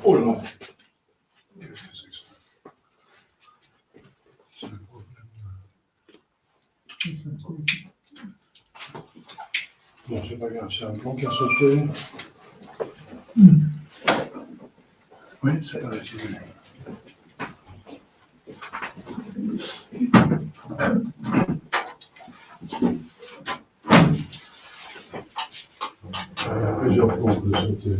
Oh là là. Qu'est-ce que c'est que ça? C'est un problème. Bon, c'est pas grave, c'est un plan qui a sauté. Oui, c'est vrai, c'est vrai. Il y a plusieurs plans qui ont sauté.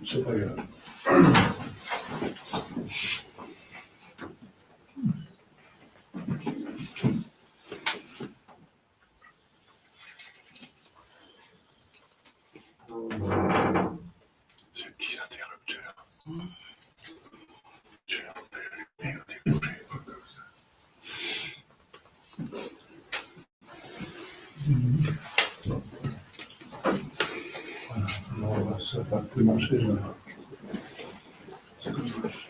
C'est pas grave. C'est un petit interrupteur. Je l'ai découvert. Voilà, alors, ça va plus marcher là. C'est dommage.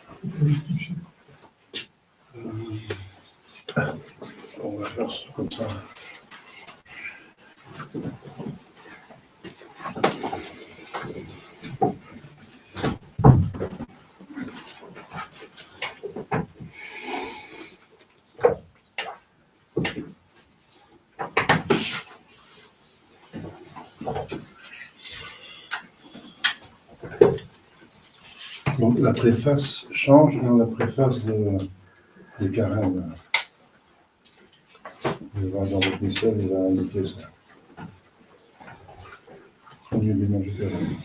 On va faire ça comme ça. Donc la préface change dans la préface de Karen. Vous voir dans votre message, il va indiquer ça. Premier ménage de Karen.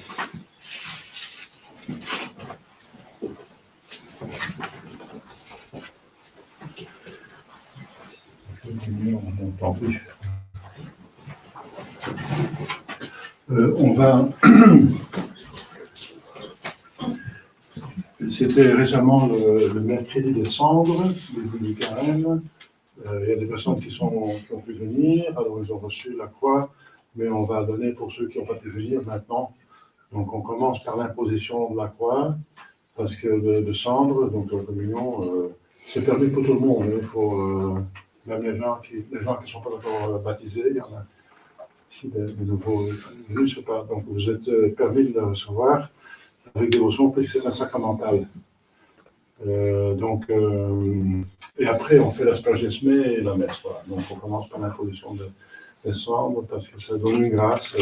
On n'entend plus. On va. C'était récemment le mercredi des cendres, du carême. Il y a des personnes qui ont pu venir, alors ils ont reçu la croix, mais on va donner pour ceux qui n'ont pas pu venir maintenant. Donc on commence par l'imposition de la croix, parce que de cendres, donc la communion, c'est permis pour tout le monde. Il faut, même les gens qui ne sont pas encore baptisés, il y en a ici des nouveaux venus, c'est pas, donc vous êtes permis de le recevoir avec dévotion, parce que c'est un sacramental. Et après, on fait l'aspergesme et la messe. Voilà. Donc, on commence par l'imposition des cendres, parce que ça donne une grâce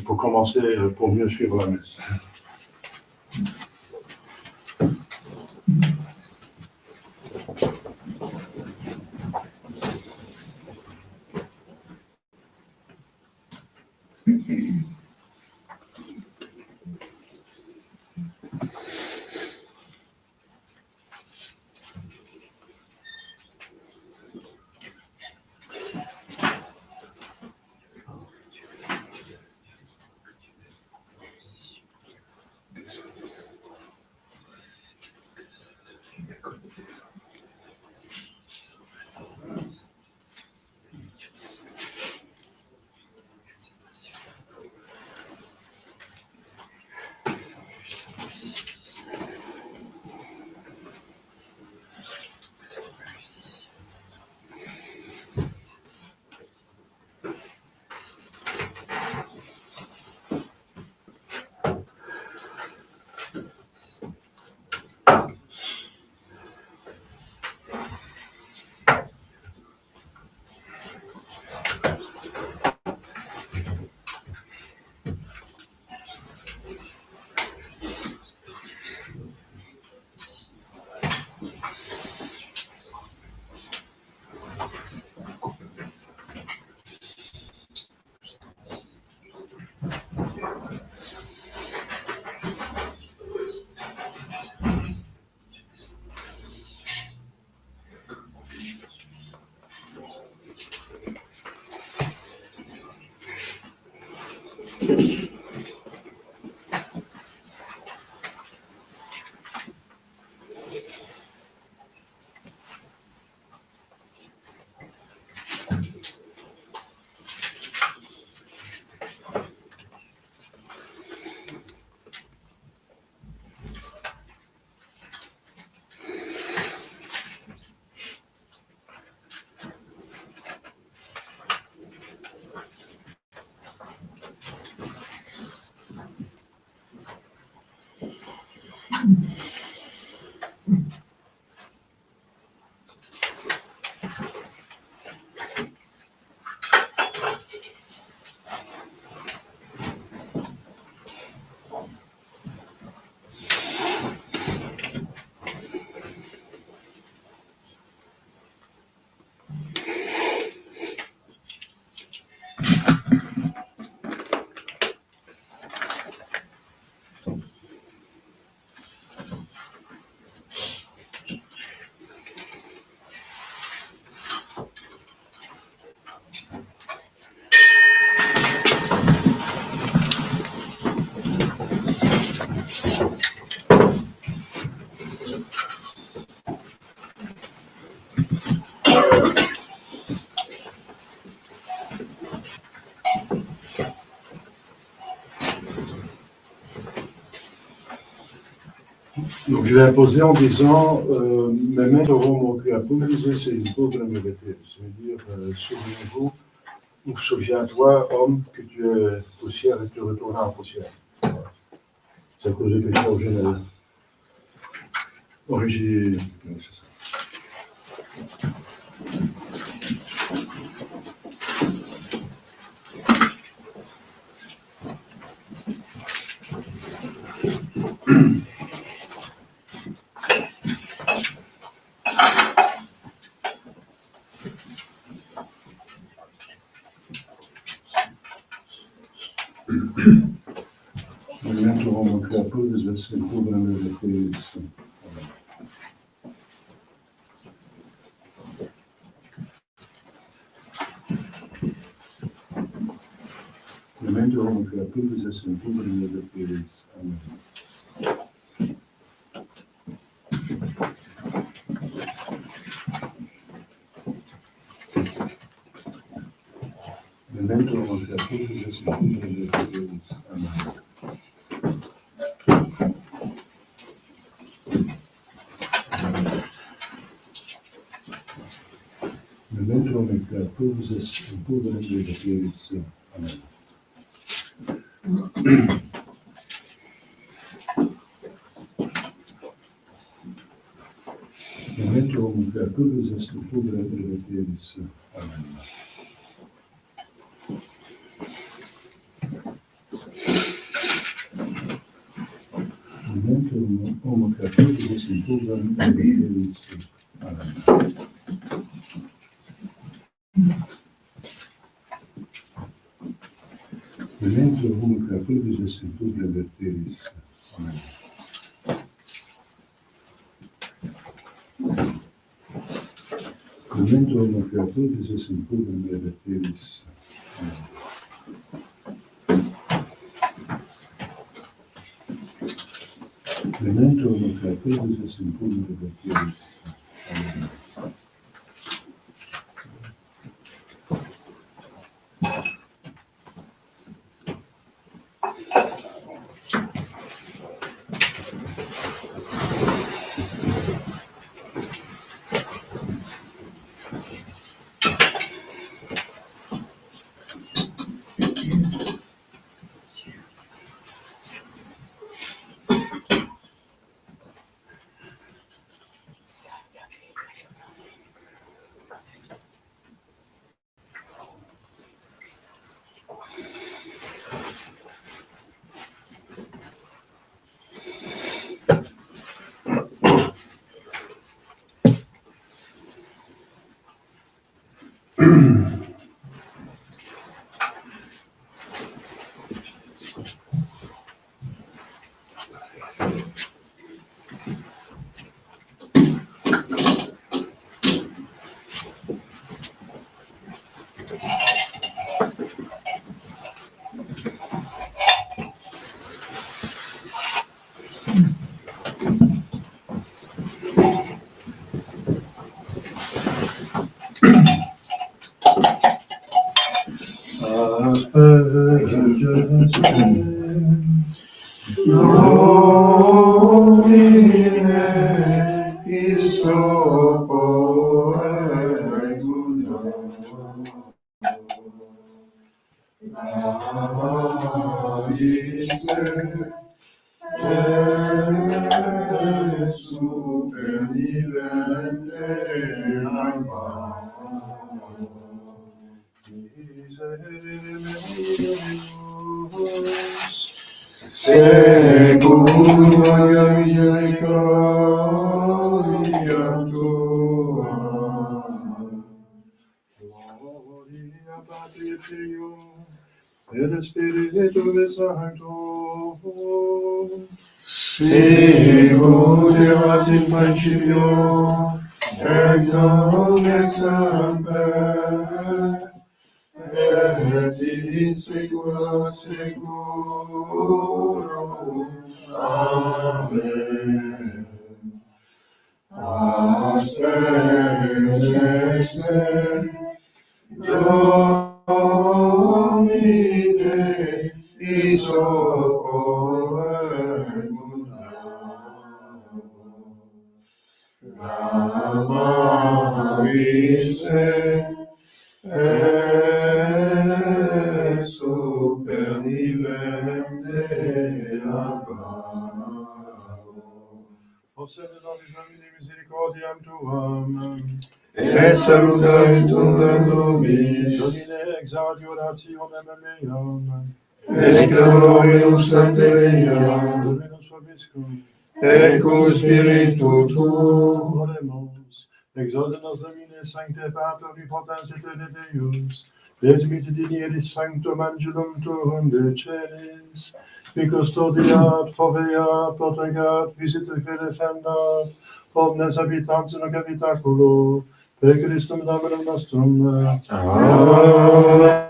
pour commencer, pour mieux suivre la messe. Donc je l'ai imposé en disant mes mains devront manquer à pulveriser ces niveaux de la mérité. C'est-à-dire, souviens-vous, ou souviens-toi, homme, que tu es poussière et tu retourneras en poussière. C'est à cause du péché originel. Origine, c'est ça. Les mains devront manquer à pulveriser ces niveaux de la mérité. Memento homo creaturus est in publium de Fides. Amen. Memento homo creaturus est in publium de Fides. Amen. Memento homo creaturus est in publium de Fides. Amen. Memento homo creaturus est in publium de Fides. Amen. Memento homo creaturus est in publium de Fides. Amen. Memento homo creaturus est in publium de Fides. Amen. Memento homo creaturus est in publium de Fides. Amen. Memento homo creaturus est in publium de Fides. Amen. super vivente alma. Segura misericordia tua. Gloria Patri et Filio et Spiritus Sancto. Sicut erat in principio et nunc et semper et in saecula saeculorum. Amen. Aspecte Domine isocorremus Maris super vivente Possedetur Domini misericordiam tuam, et salutaretur nobis, Domine exaudi orationem meam, et clamorem Sancte Dei, Dominus vobiscum, et cum spiritu tuo. Oremus, exalta nos Domine Sancte Pater omnipotens et de Deus, et mittidinieris sanctum angelum tuum de celis, qui custodiat, foveat, protegat, visitet et defendat, omnes habitantes in habitaculo, per Christum Dominum nostrum. Amen.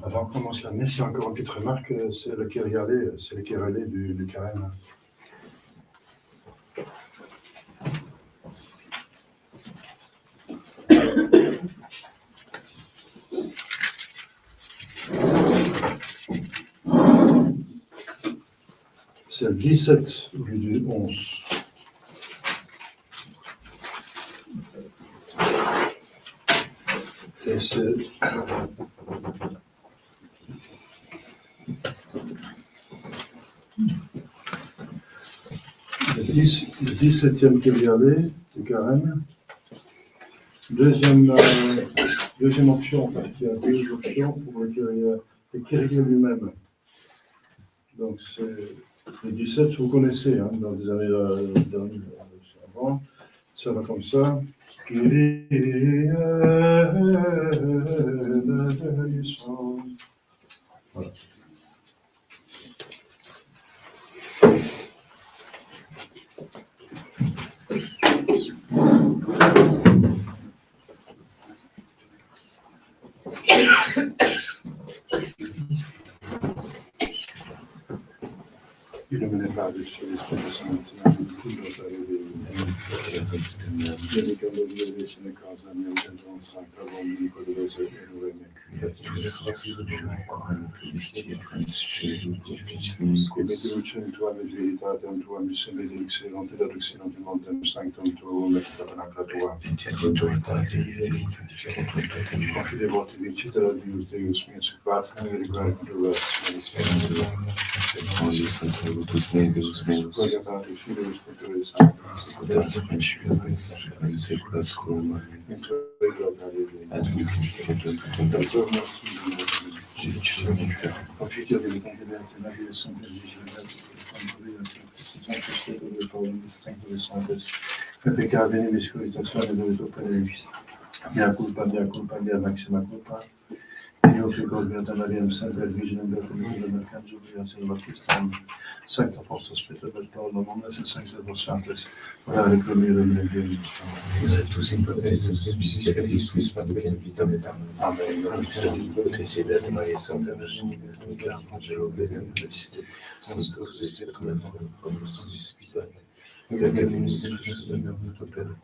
Avant qu'on commence la messe, il y a encore une petite remarque, c'est le Kyrialé du carême. C'est le 17 au lieu du 11. Et c'est le 17e Kyrialé du carême. Deuxième option, en fait, il y a deux options pour le Kyrialé lui-même. Donc c'est le 17, vous connaissez, hein, dans les années avant, ça va comme ça. Voilà. Illumine Padre, Figlio e Spirito Santo, vieni con le vie invece le cose, mio gentle un sacro, uomini, quello che sei, e lo venne qui. Come ti luce in tua verità, in tua missione di excellente, da excellente montem sanctum tuum, et tabernacle tua. Confide voti vincite da Deus, Deus mio, sequat, ne riguardo tu, Todos negros, meus, Gloria Patri, Filio e Spirito Santo, cuidado com as filhas, secas como in tuo admis que tu Profitez de la vie de Sainte Vierge, de santos, pecar bene miscurizazione dove tu previ. Mea culpa, maxima culpa. Io che colgata Maria, sempre Virgine, del Canto di Battista, Sancta Apostol Spirito del Paolo, Momes et Sancta Vos Santes, orare pro mio Dio nostro. tous in protestus et misericordiae suis Patrem vitam et Amen. Amen. Maria Sancta Virgine, Michael Angelo, Bethlehem, Visite, Sanctus Spiritus cum Spiritus Spiritus, Vergem Spiritus Domino Père,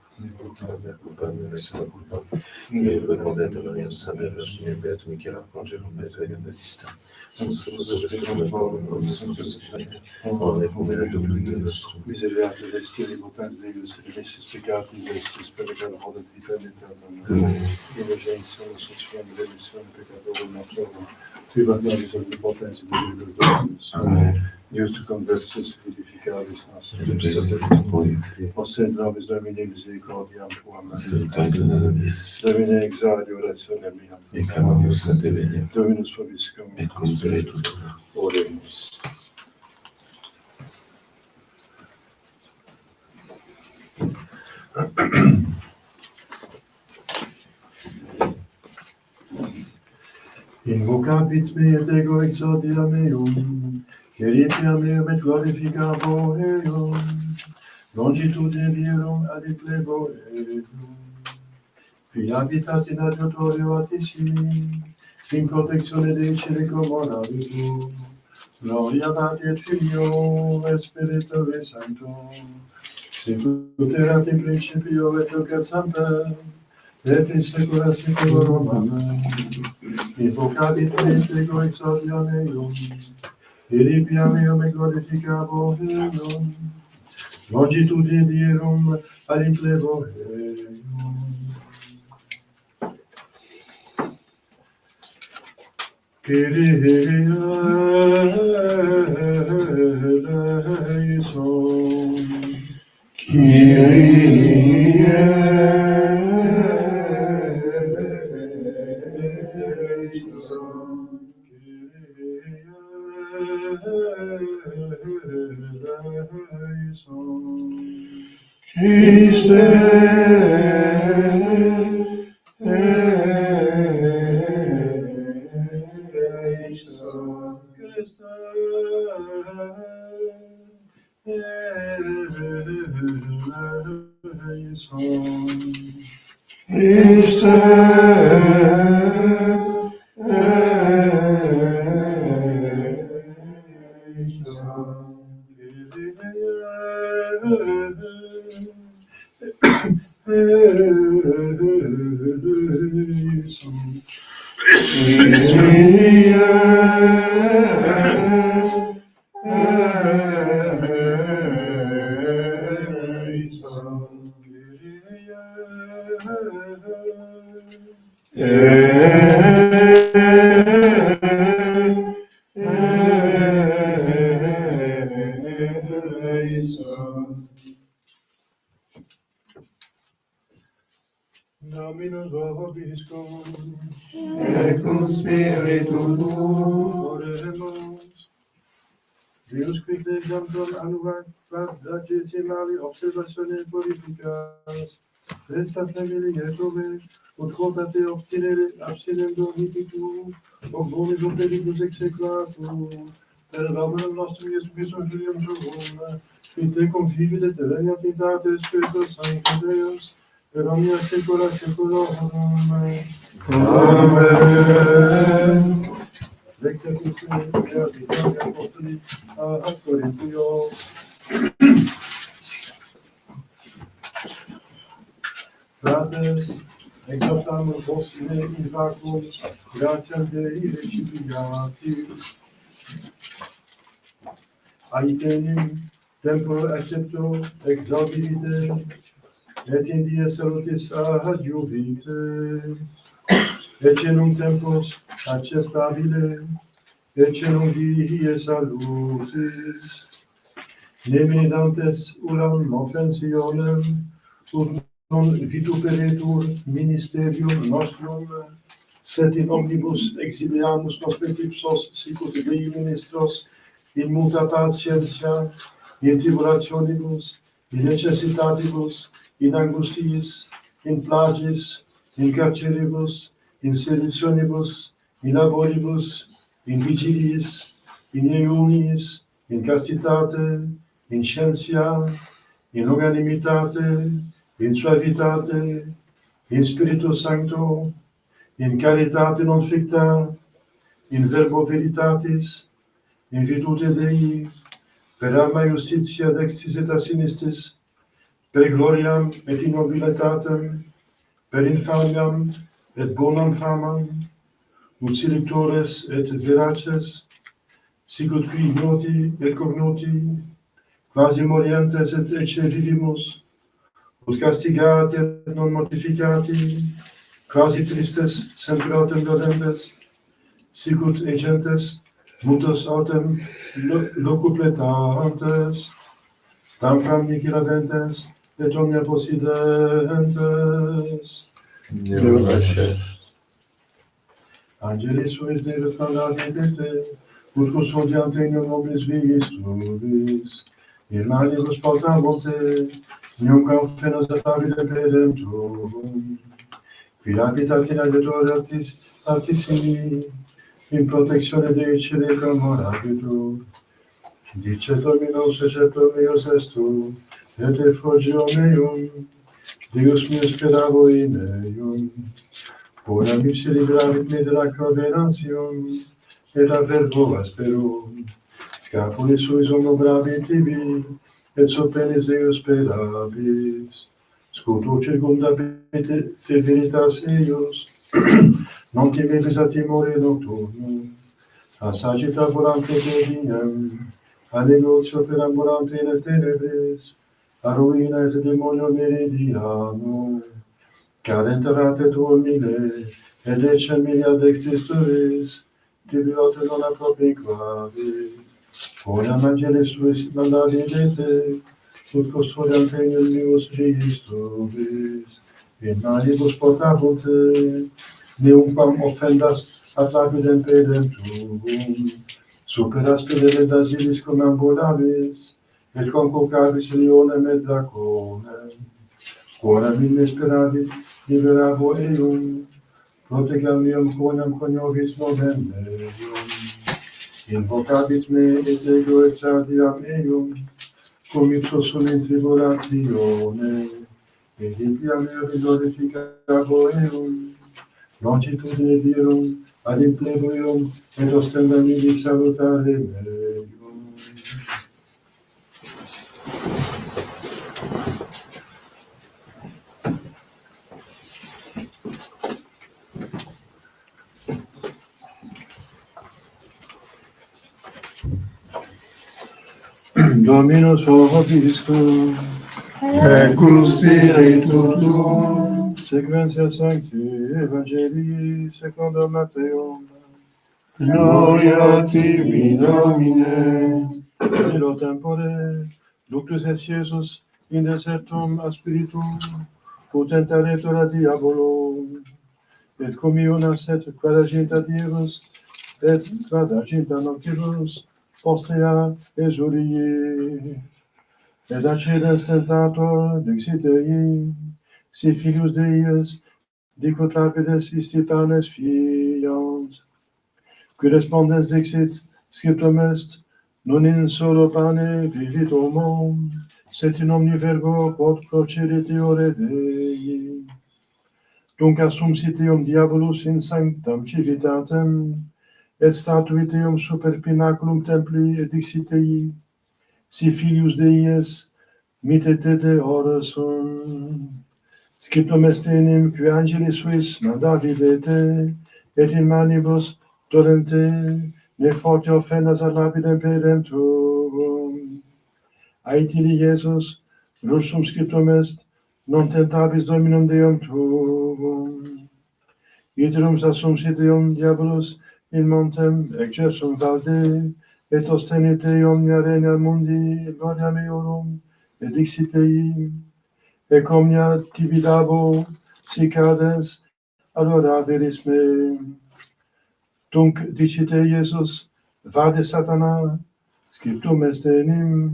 culpa mea, extra culpa, mea recordata Maria Sancta Virgine, Beato Michael Angelo, Bethlehem, Visite, Sanctus Spiritus cum Spiritus Spiritus, ora pro Domini Deus nostrum. Miserere Vesti, Potens Deus, Vestis Peccatis, Vestis Peccatum, Hodet Vitam Aeternam. Diligenza, Suciam, Remissione, Peccatorum, Nostrum, Tribatis, Omnipotens, Deus. Amen. Deus tu conversus, vivificaris Amen. Posse nobis Domini misericordiam tuam. Salutatum nobis. Domine exaudi orationem mea. Et clamamus a te venia. Dominus vobiscum. Et cum spiritu tuo. Oremus. Invocabit me et ego exordia meum, Queritia meum et glorificabo eum, longitude virum ad plebo eum, qui habitat in adiutorio altissimi, in protectione Dei celi comorabitur, gloria Patri et Filio et Spiritui Sancto, sicut erat in principio et nunc et semper, et in saecula saeculorum. Amen. Invocabit me et ego exordia meum, Queritia meum et glorificabo eum, longitude virum ad plebo eum. Kyrie eleison. Kyrie eleison. Christe eleison. Christe eleison. Christe Dominus vobiscum. et cum spiritu tuo. Oremus. Deus qui legiandum annuat quadragesimali observatione purificas, resta familie tove, ut quotate obstinere abstinendo nititu, ob bonis operibus exequatur, per nomen nostrum Iesum Christum Filium tuum, qui te convivit et regnat in Spiritus Sanctus Deus, per omnia saecula saeculorum. Amen. L'exercice de apostoli ad Corinthios. Fratres, exhortamus vos in vacuum, gratiam Dei recipiatis. Aetenim, tempore accepto, exaudivite, et in die salutis adjuvite, ecce nunc tempus acceptabile, ecce nunc die salutis, nemidantes ulam offensionem, ut vituperatur ministerium nostrum, sed in omnibus exiliamus nos ipsos sicut Dei ministros, in multa patientia, in tribulationibus, in necessitatibus, in angustiis, in plagis, in carceribus, in seditionibus, in laboribus, in vigiliis, in iuniis, in castitate, in scientia, in longanimitate, in suavitate, in Spiritus Sancto, in caritate non ficta, in verbo veritatis, in virtute Dei, per alma justitia dextis et a sinistis, per gloriam et in nobilitatem, per infamiam et bonam famam, ut seductores et veraces, sicut qui ignoti et cognoti, quasi morientes et ecce vivimus, ut castigati et non mortificati, quasi tristes sempre autem godentes, sicut egentes multos autem locupletantes, tamquam nihiladentes et omnia possidentes. Angelis suis Dei retransadite, ut custodiante in nobis viis tuis, in manibus portavonte, nunquam fenos et avide perentum, qui habitat in aegiator altissimi, in protectione Dei celi comorabitur. Dice Dominus ecceptor meus estu, et effugio meum, Deus meus speravo in eium. Bona mipsi liberavit me de la convenantium, et a verbo asperum. Scapuli suis homo bravi tibi, et sopenis eius sperabis. Scuto circundabit te veritas eius, non timebis a timore nocturnum, a sagita volante diem, a negotio perambulante in tenebris, a ruina et demonio meridiano, carenterat et humile, et ecce milia dextis tuis, tibi aute non appropriquavi. Quodam angelis suis mandabidete, ut custodiante in meus viis tuis, in manibus portavunte, neumquam offendas ad lapidem pedem tuum, super aspidere basilis cum ambulavis, et conculcabis leonem et draconem. Quoram in me speravit, liberavo eum, protegam meum quonam coniovis novem meum. Invocabit me et ego exardiam eum, cum ipso sum in tribulatione, et impia meo glorificavo eum, longitudine dirum, ad implebuium, et ostenda mihi salutare meum. Dominus vobiscum, et cum spiritu tuo, sequentia Sancti Evangelii secundum Matteum, gloria tibi Domine. in illo tempore, ductus est Iesus in desertum a spiritum, potentaretur a diabolo, et communas et quadraginta diebus, et quadraginta noctibus, postea exurie. Et accedens tentator dixit ei, si filius Deus, dicut lapides isti panes fiant. Qui respondens dixit, scriptum est, non in solo pane vivit homo, sed in omni verbo quod procedit ore Dei. Tunc assumpsit eum diabolus in sanctam civitatem, et statuit eum super pinaculum templi, et dixit ei, si filius Dei es, mittete de ora sum. Scriptum est enim, qui angelis suis mandabidete, et in manibus dolente, ne forte offendas ad lapidem pedem tuum. Aetili Iesus, rusum scriptum est, non tentabis Dominum Deum tuum. Iterum assumpsit eum diabolus in montem exercum valde, et ostenite omnia regna mundi gloria meorum, et dixit ei, et comnia tibidabo, sicades, adorabilis me. Tunc dicite Iesus, vade Satana, scriptum est enim,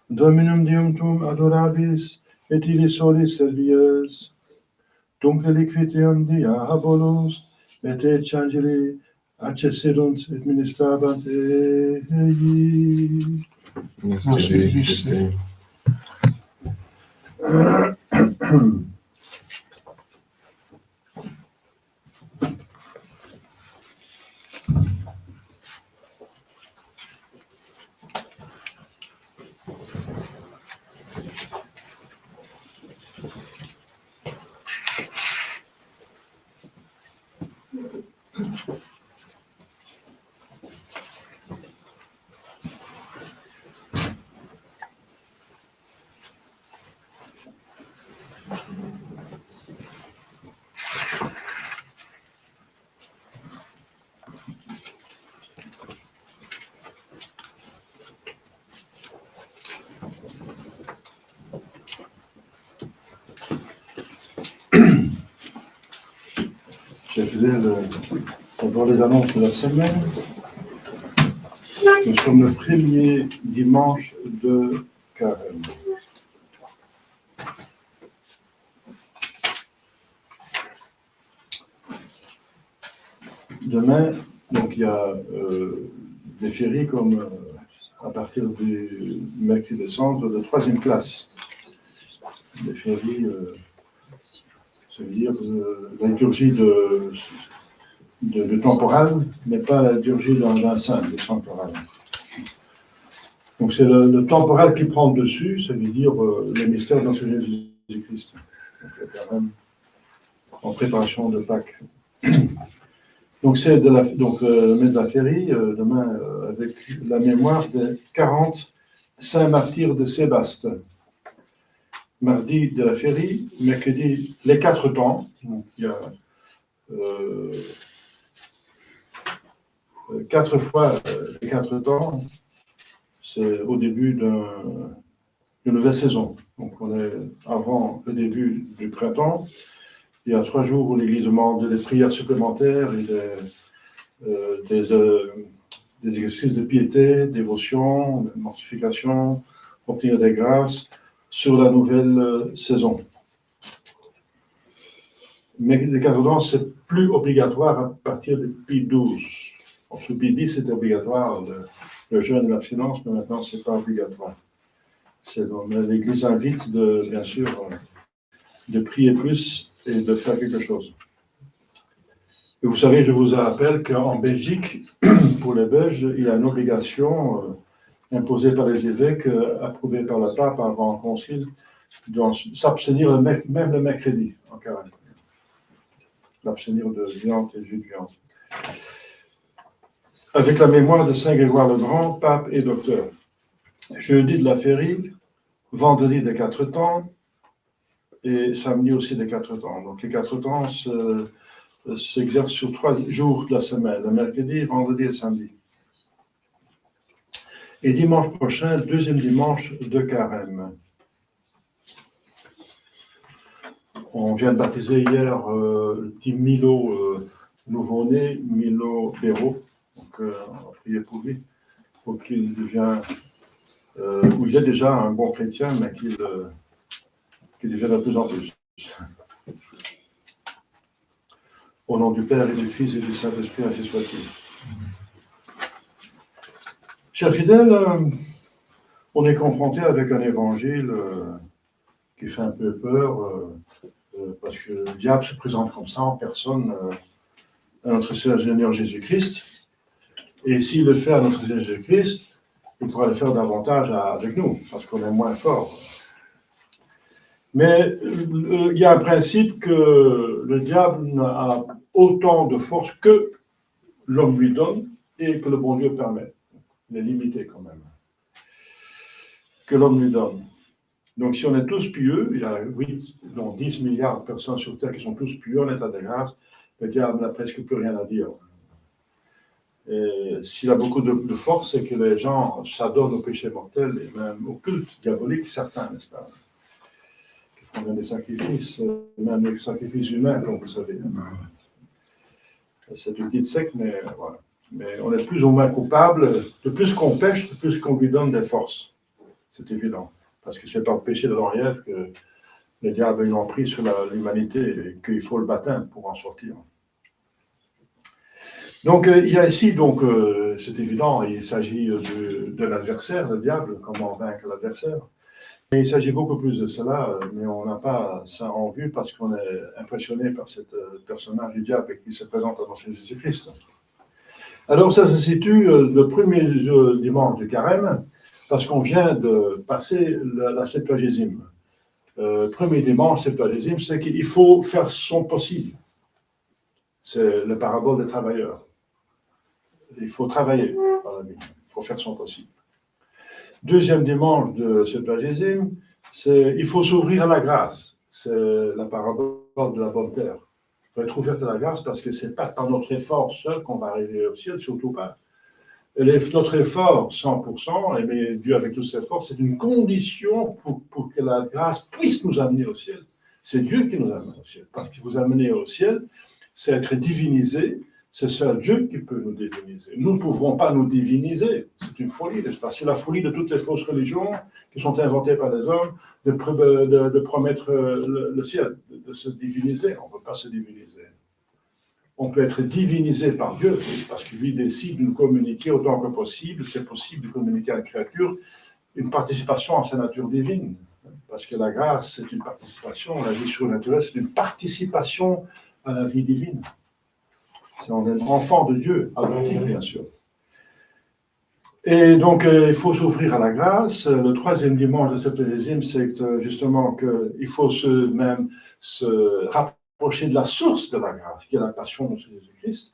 Dominum Deum tum adorabis, et illis solis servies. Tunc reliquitium diabolos, et ec angeli accessirunt et ministrabant ei. Nostri Christe. Chers fidèles, pendant les annonces de la semaine, nous sommes le premier dimanche de Carême. Demain, donc il y a des fériés comme à partir du mercredi décembre de 3e classe. Des fériés, ça veut dire la liturgie de temporal, mais pas la liturgie d'un saint, de temporal. Donc c'est le temporal qui prend le dessus, ça veut dire le mystère de notre Jésus-Christ. Donc le Carême en préparation de Pâques. Donc c'est le messe de la férie, demain, avec la mémoire des 40 saints martyrs de Sébaste. Mardi de la férie, mercredi les 4 temps. Donc il y a 4 fois les 4 temps. C'est au début d'une nouvelle saison. Donc on est avant le début du printemps. Il y a 3 jours où l'Église demande des prières supplémentaires et des exercices de piété, dévotion, de mortification, obtenir des grâces sur la nouvelle saison. Mais les 4 temps, c'est plus obligatoire à partir de Pie XII. Sous Pie X, c'était obligatoire le jeûne et l'abstinence, mais maintenant, ce n'est pas obligatoire. L'Église invite, bien sûr, de prier plus et de faire quelque chose. Et vous savez, je vous rappelle qu'en Belgique, pour les Belges, il y a une obligation imposée par les évêques, approuvée par le pape avant le concile, de s'abstenir même le mercredi en carême. L'abstenir de viande et jus de viande. Avec la mémoire de Saint Grégoire le Grand, pape et docteur. Jeudi de la férie, vendredi des 4 temps, et samedi aussi des 4 temps. Donc les 4 temps s'exercent sur 3 jours de la semaine, le mercredi, vendredi et samedi. Et dimanche prochain, 2e dimanche de Carême. On vient de baptiser hier le petit Milo nouveau-né, Milo Béraud. Donc on va prier pour lui, pour qu'il devienne, où il est déjà un bon chrétien, mais qu'il devienne de plus en plus. Au nom du Père et du Fils et du Saint-Esprit, ainsi soit-il. Chers fidèles, on est confronté avec un évangile qui fait un peu peur, parce que le diable se présente comme ça en personne à notre Seigneur Jésus-Christ. Et s'il le fait à notre Seigneur Jésus-Christ, il pourra le faire davantage avec nous, parce qu'on est moins fort. Mais il y a un principe que le diable a autant de force que l'homme lui donne et que le bon Dieu permet. Il est limité quand même. Que l'homme lui donne. Donc si on est tous pieux, il y a 10 milliards de personnes sur Terre qui sont tous pieux en état de grâce, le diable n'a presque plus rien à dire. Et s'il a beaucoup de force, c'est que les gens s'adonnent au péché mortel et même au culte diabolique, certains, n'est-ce pas? On a des sacrifices, même des sacrifices humains, comme vous savez. C'est une petite secte, mais voilà. Mais on est plus ou moins coupable. De plus qu'on pêche, de plus qu'on lui donne des forces. C'est évident. Parce que c'est par le péché de Ève que le diable a une emprise sur l'humanité et qu'il faut le baptême pour en sortir. Donc, il y a ici, c'est évident, il s'agit de l'adversaire, le diable, comment vaincre l'adversaire. Et il s'agit beaucoup plus de cela, mais on n'a pas ça en vue parce qu'on est impressionné par ce personnage du diable qui se présente à notre Jésus-Christ. Alors, ça se situe le premier dimanche du carême, parce qu'on vient de passer la Septuagésime. Premier dimanche, Septuagésime, c'est qu'il faut faire son possible. C'est le parabole des travailleurs. Il faut travailler dans la vie, il faut faire son possible. Deuxième dimanche de Septuagésime, c'est il faut s'ouvrir à la grâce. C'est la parabole de la bonne terre. Il faut être ouvert à la grâce parce que ce n'est pas par notre effort seul qu'on va arriver au ciel, surtout pas. Notre effort, 100%, aimer Dieu avec tous ses efforts, c'est une condition pour que la grâce puisse nous amener au ciel. C'est Dieu qui nous amène au ciel. Parce que vous amener au ciel, c'est être divinisé. C'est seul Dieu qui peut nous diviniser. Nous ne pouvons pas nous diviniser. C'est une folie, n'est-ce pas? C'est la folie de toutes les fausses religions qui sont inventées par les hommes de promettre le ciel, de se diviniser. On ne peut pas se diviniser. On peut être divinisé par Dieu, parce que lui décide de nous communiquer autant que possible. C'est possible de communiquer à la créature une participation à sa nature divine. Parce que la grâce, c'est une participation. La vie surnaturelle, c'est une participation à la vie divine. On est enfant de Dieu, adoptif bien sûr. Et donc, il faut s'ouvrir à la grâce. Le troisième dimanche de Septuagésime, c'est justement qu'il faut se rapprocher de la source de la grâce, qui est la passion de Jésus-Christ.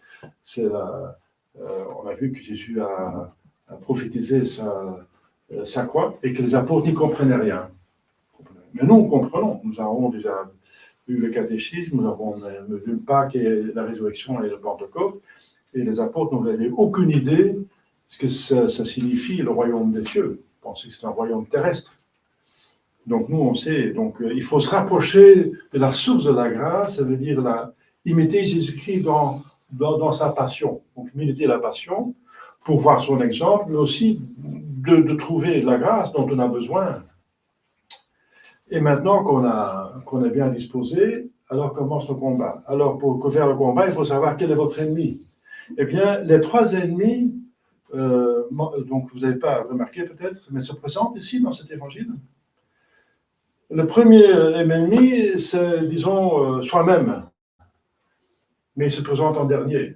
On a vu que Jésus a prophétisé sa croix et que les apôtres n'y comprenaient rien. Mais nous, comprenons. Nous avons déjà le catéchisme, nous avons vu le Pâques et la résurrection et le Pentecôte, et les apôtres n'avaient aucune idée de ce que ça signifie le royaume des cieux. Ils pensaient que c'est un royaume terrestre. Donc nous, on sait, il faut se rapprocher de la source de la grâce, ça veut dire imiter Jésus-Christ dans sa passion. Donc imiter la passion pour voir son exemple, mais aussi de trouver la grâce dont on a besoin. Et maintenant qu'on est bien disposé, alors commence le combat. Alors, pour faire le combat, il faut savoir quel est votre ennemi. Eh bien, les trois ennemis, donc vous n'avez pas remarqué peut-être, mais se présentent ici dans cet évangile. Le premier ennemi, c'est, disons, soi-même. Mais il se présente en dernier.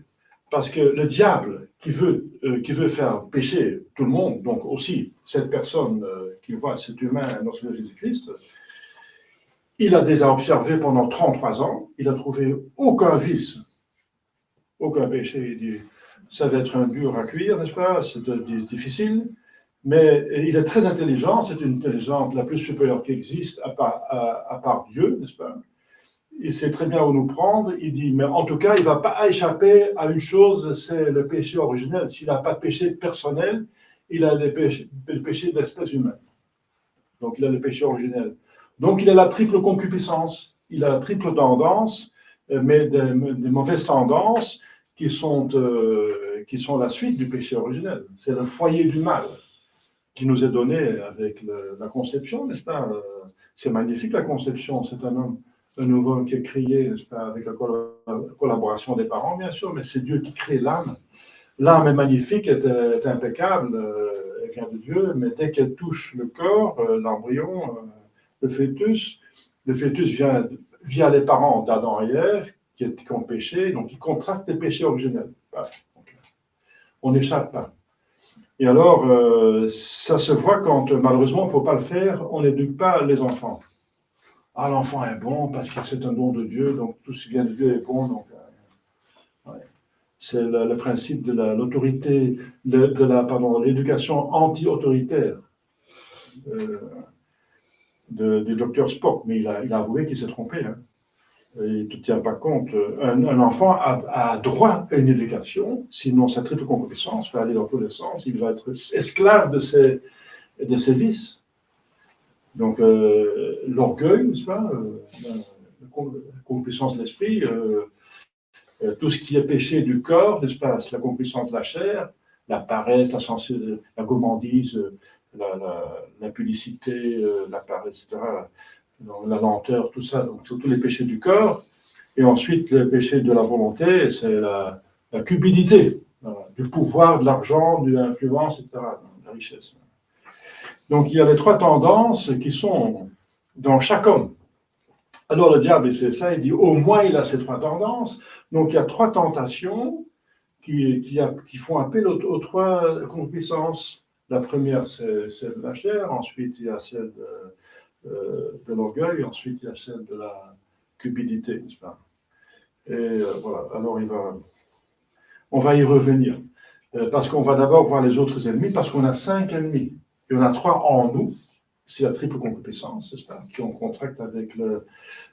Parce que le diable qui veut faire pécher tout le monde, donc aussi cette personne qui voit cet humain dans ce Jésus-Christ, il a déjà observé pendant 33 ans, il n'a trouvé aucun vice, aucun péché. Il dit, ça va être un dur à cuire, n'est-ce pas? C'est difficile, mais il est très intelligent, c'est une intelligence la plus supérieure qui existe à part Dieu, n'est-ce pas? Il sait très bien où nous prendre, il dit, mais en tout cas, il ne va pas échapper à une chose, c'est le péché originel. S'il n'a pas de péché personnel, il a le péché de l'espèce humaine. Donc il a le péché originel. Donc, il a la triple concupiscence, il a la triple tendance, mais des mauvaises tendances qui sont la suite du péché originel. C'est le foyer du mal qui nous est donné avec la conception, n'est-ce pas? C'est magnifique la conception, c'est un nouveau qui est créé, n'est-ce pas, avec la collaboration des parents, bien sûr, mais c'est Dieu qui crée l'âme. L'âme est magnifique, est impeccable, elle vient de Dieu, mais dès qu'elle touche le corps, l'embryon, le fœtus vient via les parents d'Adam et Ève qui ont péché, donc ils contractent les péchés originels. On n'échappe pas. Et alors, ça se voit quand, malheureusement, il ne faut pas le faire, on n'éduque pas les enfants. Ah, l'enfant est bon parce que c'est un don de Dieu, donc tout ce qui vient de Dieu est bon. Donc, ouais. C'est le principe de l'autorité, de l'éducation anti-autoritaire. Du docteur Spock, mais il a avoué qu'il s'est trompé. Hein. Il ne tient pas compte. Un enfant a droit à une éducation, sinon sa triple concupiscence va aller dans tous les sens, il va être esclave de ses vices. Donc, l'orgueil, n'est-ce pas, la concupiscence de l'esprit, tout ce qui est péché du corps, n'est-ce pas, c'est la concupiscence de la chair, la paresse, la gourmandise, l'impudicité, la paresse, etc., la lenteur, tout ça, donc surtout les péchés du corps. Et ensuite, le péché de la volonté, c'est la cupidité, voilà, du pouvoir, de l'argent, de l'influence, etc., de la richesse. Donc, il y a les trois tendances qui sont dans chaque homme. Alors, le diable, c'est ça, il dit, au moins, il a ces trois tendances. Donc, il y a trois tentations qui font appel aux trois concupiscences. La première, c'est celle de la chair. Ensuite, il y a celle de l'orgueil. Ensuite, il y a celle de la cupidité, n'est-ce pas? Et voilà, alors on va y revenir. Parce qu'on va d'abord voir les autres ennemis, parce qu'on a 5 ennemis. Il y en a 3 en nous. C'est la triple concupiscence, n'est-ce pas, qui on contracte avec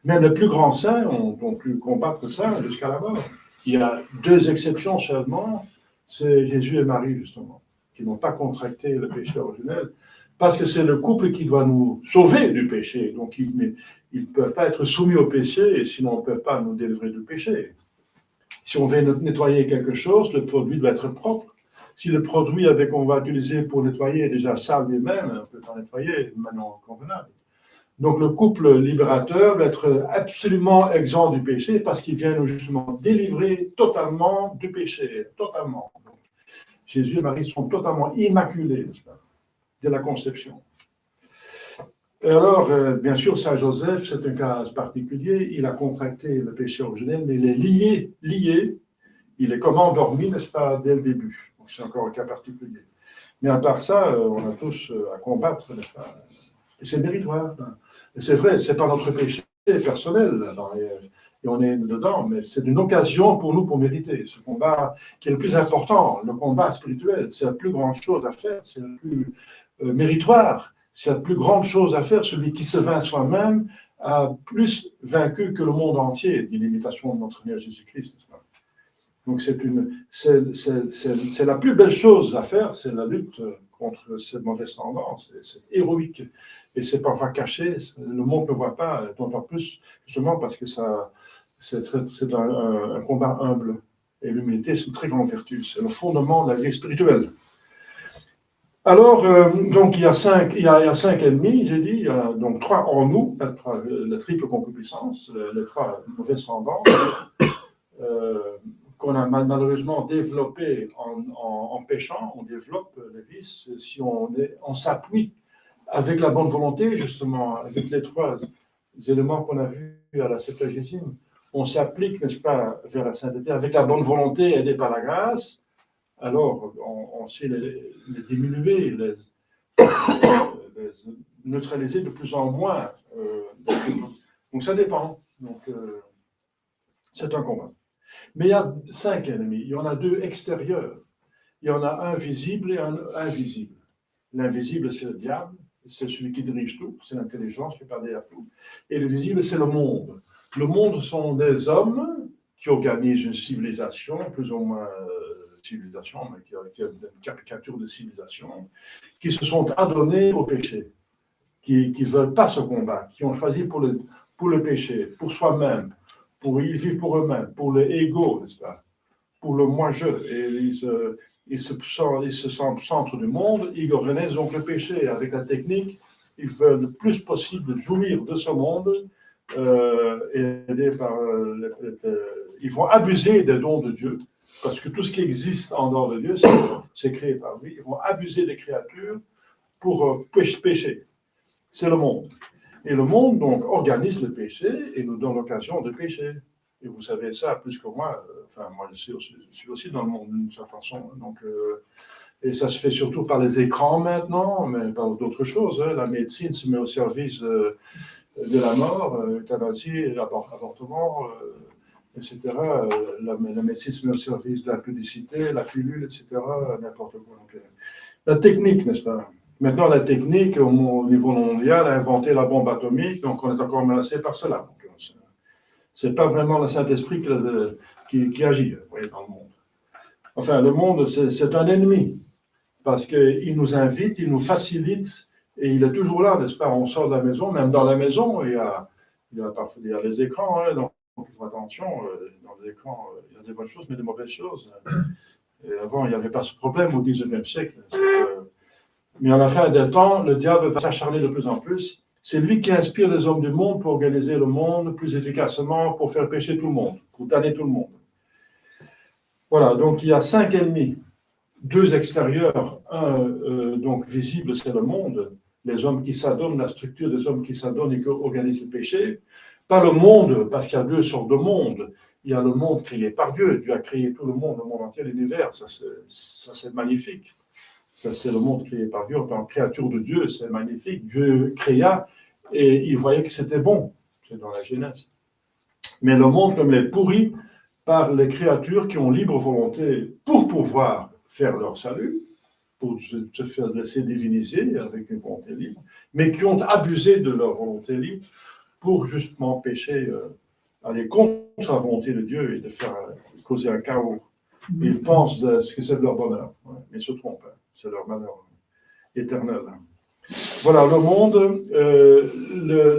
même les plus grands saints ont pu combattre ça jusqu'à la mort. Il y a 2 exceptions seulement, c'est Jésus et Marie, justement, qui n'ont pas contracté le péché originel, parce que c'est le couple qui doit nous sauver du péché. Donc, ils ne peuvent pas être soumis au péché, et sinon, on ne peut pas nous délivrer du péché. Si on veut nettoyer quelque chose, le produit doit être propre. Si le produit qu'on va utiliser pour nettoyer est déjà sale lui-même, on peut pas nettoyer de manière convenable. Donc le couple libérateur doit être absolument exempt du péché parce qu'il vient nous justement délivrer totalement du péché, totalement. Donc, Jésus et Marie sont totalement immaculés, n'est-ce pas, dès la conception. Et alors, bien sûr, Saint Joseph, c'est un cas particulier, il a contracté le péché originel, mais il est lié, il est comme endormi, n'est-ce pas, dès le début. C'est encore un cas particulier. Mais à part ça, on a tous à combattre, n'est-ce pas? Et c'est méritoire. Et c'est vrai, c'est pas notre péché personnel, et on est dedans, mais c'est une occasion pour nous pour mériter. Ce combat qui est le plus important, le combat spirituel, c'est la plus grande chose à faire, c'est le plus méritoire, c'est la plus grande chose à faire. Celui qui se vainc soi-même a plus vaincu que le monde entier, dit l'imitation de notre Seigneur Jésus-Christ, n'est-ce pas? Donc c'est la plus belle chose à faire, c'est la lutte contre cette mauvaise tendance. C'est héroïque et c'est parfois caché. Le monde ne voit pas, d'autant plus justement parce que c'est un combat humble. Et l'humilité, c'est une très grande vertu. C'est le fondement de la vie spirituelle. Alors, donc il y a 5 ennemis, j'ai dit, il y a donc 3 en nous, la triple concupiscence, les 3 mauvaises tendances. Qu'on a malheureusement développé en péchant, on développe les vices si on s'appuie avec la bonne volonté, justement, avec les 3 éléments qu'on a vus à la Septuagintine. On s'applique, n'est-ce pas, vers la sainteté avec la bonne volonté aidée par la grâce. Alors, on sait les diminuer, les neutraliser de plus en moins. Donc, ça dépend. Donc, c'est un combat. Mais il y a 5 ennemis. Il y en a 2 extérieurs. Il y en a un visible et un invisible. L'invisible, c'est le diable. C'est celui qui dirige tout. C'est l'intelligence qui parle derrière tout. Et le visible, c'est le monde. Le monde sont des hommes qui organisent une civilisation, plus ou moins civilisation, mais qui a une caricature de civilisation, qui se sont adonnés au péché, qui ne veulent pas ce combat, qui ont choisi pour le péché, pour soi-même. Ils vivent pour eux-mêmes, pour l'ego, n'est-ce pas? Pour le moi-je. Et ils se sentent centre du monde, ils organisent donc le péché. Avec la technique, ils veulent le plus possible jouir de ce monde, aidés par. Ils vont abuser des dons de Dieu, parce que tout ce qui existe en dehors de Dieu, c'est créé par lui. Ils vont abuser des créatures pour pécher. C'est le monde. Et le monde, donc, organise le péché et nous donne l'occasion de pécher. Et vous savez ça plus que moi. Enfin, moi, je suis aussi dans le monde d'une certaine façon. Donc, et ça se fait surtout par les écrans maintenant, mais par d'autres choses. La médecine se met au service de la mort, l'euthanasie, l'avortement, etc. La médecine se met au service de la publicité, la pilule, etc. N'importe quoi. Donc, la technique, n'est-ce pas? Maintenant, la technique, au niveau mondial, a inventé la bombe atomique, donc on est encore menacé par cela. Ce n'est pas vraiment le Saint-Esprit qui agit, vous voyez, dans le monde. Enfin, le monde, c'est un ennemi, parce qu'il nous invite, il nous facilite Et il est toujours là, n'est-ce pas? On sort de la maison, même dans la maison, il y a les écrans, hein, donc il faut attention. Dans les écrans, il y a des bonnes choses, mais des mauvaises choses. Et avant, il n'y avait pas ce problème au XIXe siècle. Mais à la fin des temps, le diable va s'acharner de plus en plus. C'est lui qui inspire les hommes du monde pour organiser le monde plus efficacement, pour faire pécher tout le monde, pour damner tout le monde. Voilà, donc il y a 5 ennemis, 2 extérieurs, un donc visible, c'est le monde, les hommes qui s'adonnent, la structure des hommes qui s'adonnent et qui organisent le péché. Pas le monde, parce qu'il y a 2 sortes de monde. Il y a le monde créé par Dieu. Dieu a créé tout le monde entier, l'univers. Ça, c'est magnifique. Ça, c'est le monde créé par Dieu. En tant que créature de Dieu, c'est magnifique. Dieu créa et il voyait que c'était bon. C'est dans la Genèse. Mais le monde, comme il est pourri par les créatures qui ont libre volonté pour pouvoir faire leur salut, pour se faire laisser diviniser avec une volonté libre, mais qui ont abusé de leur volonté libre pour justement pécher, aller contre la volonté de Dieu et de faire causer un chaos. Ils pensent que c'est de leur bonheur, mais ils se trompent, c'est leur malheur éternel. Voilà, le monde,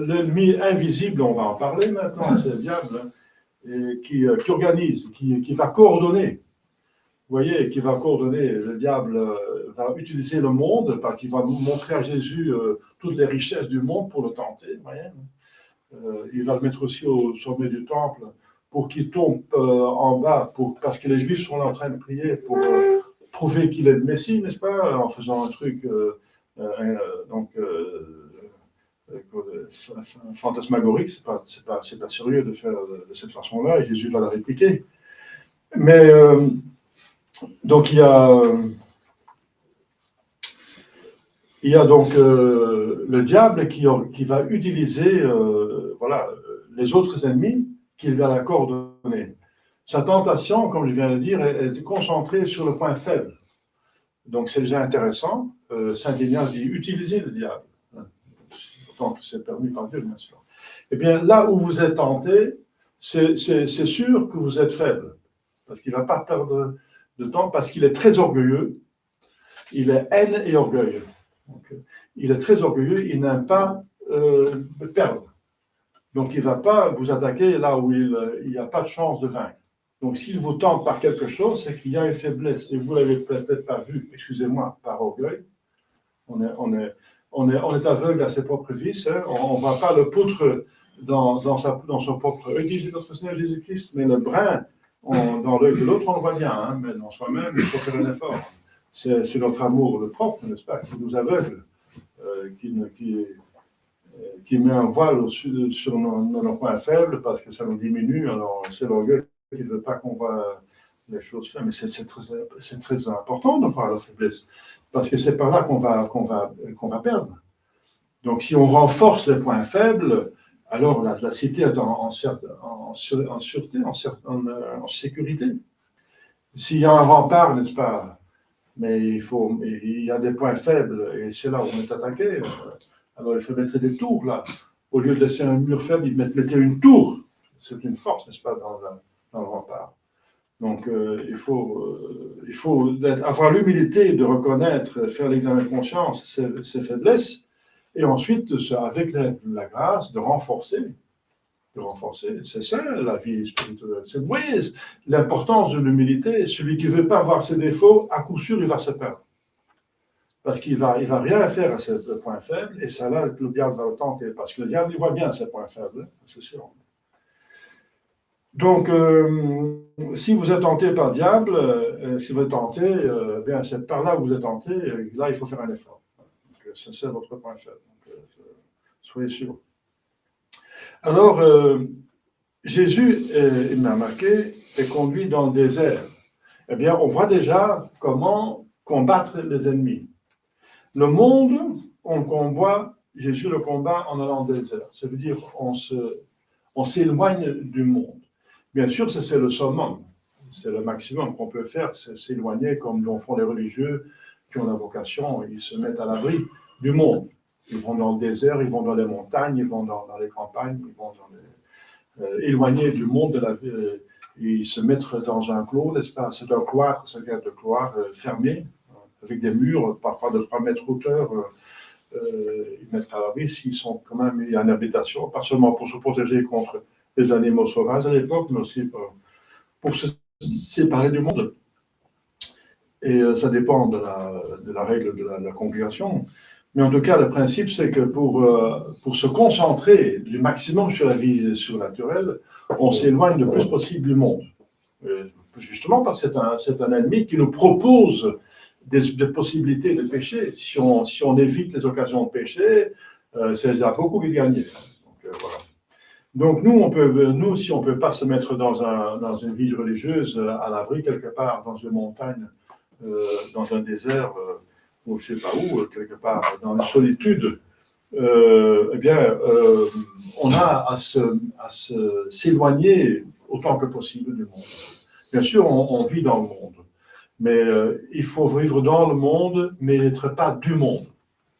l'ennemi invisible, on va en parler maintenant, c'est le diable, qui organise, qui va coordonner. Vous voyez, qui va coordonner, le diable va utiliser le monde, parce qu'il va montrer à Jésus toutes les richesses du monde pour le tenter. Vous voyez. Il va le mettre aussi au sommet du temple pour qu'il tombe en bas, parce que les Juifs sont là en train de prier pour prouver qu'il est le Messie, n'est-ce pas, en faisant un truc fantasmagorique. C'est pas sérieux de faire de cette façon-là, et Jésus va la répliquer. Mais donc il y a donc le diable qui va utiliser voilà, les autres ennemis qu'il va la coordonner. Sa tentation, comme je viens de dire, est concentrée sur le point faible. Donc c'est déjà intéressant. Saint Ignace dit utiliser le diable, autant que c'est permis par Dieu, bien sûr. Eh bien, là où vous êtes tenté, c'est sûr que vous êtes faible, parce qu'il ne va pas perdre de temps, parce qu'il est très orgueilleux. Il est haine et orgueil. Donc, il est très orgueilleux, il n'aime pas perdre. Donc, il ne va pas vous attaquer là où il n'y a pas de chance de vaincre. Donc, s'il vous tente par quelque chose, c'est qu'il y a une faiblesse. Et vous ne l'avez peut-être pas vu, excusez-moi, par orgueil. On est aveugle à ses propres vices. Hein. On ne voit pas le poutre dans son propre œil, dit notre Seigneur Jésus-Christ, mais le brin dans l'œil de l'autre, on le voit bien. Hein. Mais dans soi-même, il faut faire un effort. C'est notre amour, le propre, n'est-ce pas, qui nous aveugle, qui met un voile sur nos points faibles parce que ça nous diminue. Alors, c'est l'orgueil qui ne veut pas qu'on voit les choses faire. Mais c'est très important de voir la faiblesse parce que c'est par là qu'on va perdre. Donc, si on renforce les points faibles, alors la cité est en sûreté, en sécurité. S'il y a un rempart, n'est-ce pas? Mais il y a des points faibles et c'est là où on est attaqué. Alors il faut mettre des tours là. Au lieu de laisser un mur faible, il mettez une tour. C'est une force, n'est-ce pas, dans le rempart. Donc il faut avoir l'humilité de reconnaître, faire l'examen de conscience, ses faiblesses, et ensuite, avec la grâce, de renforcer. C'est ça la vie spirituelle. Vous voyez l'importance de l'humilité. Celui qui ne veut pas voir ses défauts, à coup sûr, il va se perdre. Parce qu'il va rien faire à ses points faibles, et c'est là que le diable va le tenter. Parce que le diable, il voit bien ses points faibles, c'est sûr. Donc, si vous êtes tenté par le diable, si vous êtes tenté, bien c'est par là où vous êtes tenté, là, il faut faire un effort. Donc, c'est votre point faible. Donc, soyez sûr. Alors, Jésus, il m'a marqué, est conduit dans le désert. Eh bien, on voit déjà comment combattre les ennemis. Le monde, on combat, Jésus le combat en allant dans le désert. Ça veut dire on s'éloigne du monde. Bien sûr, c'est le summum. C'est le maximum qu'on peut faire, c'est s'éloigner comme l'on font les religieux qui ont la vocation, ils se mettent à l'abri du monde. Ils vont dans le désert, ils vont dans les montagnes, ils vont dans les campagnes, ils vont éloignés du monde de la vie. Ils se mettent dans un clos, n'est-ce pas? C'est un cloître, c'est un cloître fermé, avec des murs, parfois de 3 mètres hauteur, ils mettent à l'abri s'ils sont quand même mis en habitation, pas seulement pour se protéger contre les animaux sauvages à l'époque, mais aussi pour se séparer du monde. Et ça dépend de la règle de la congrégation. Mais en tout cas, le principe, c'est que pour se concentrer du maximum sur la vie surnaturelle, on s'éloigne le plus possible du monde. Justement parce que c'est un ennemi qui nous propose des possibilités de pécher. Si on évite les occasions de pécher, il y a beaucoup de gagner. Donc, voilà. Donc nous, si on ne peut pas se mettre dans une vie religieuse à l'abri quelque part dans une montagne, dans un désert, ou je ne sais pas où, quelque part dans la solitude, eh bien, on a à s'éloigner autant que possible du monde. Bien sûr, on vit dans le monde, mais il faut vivre dans le monde, mais n'être pas du monde.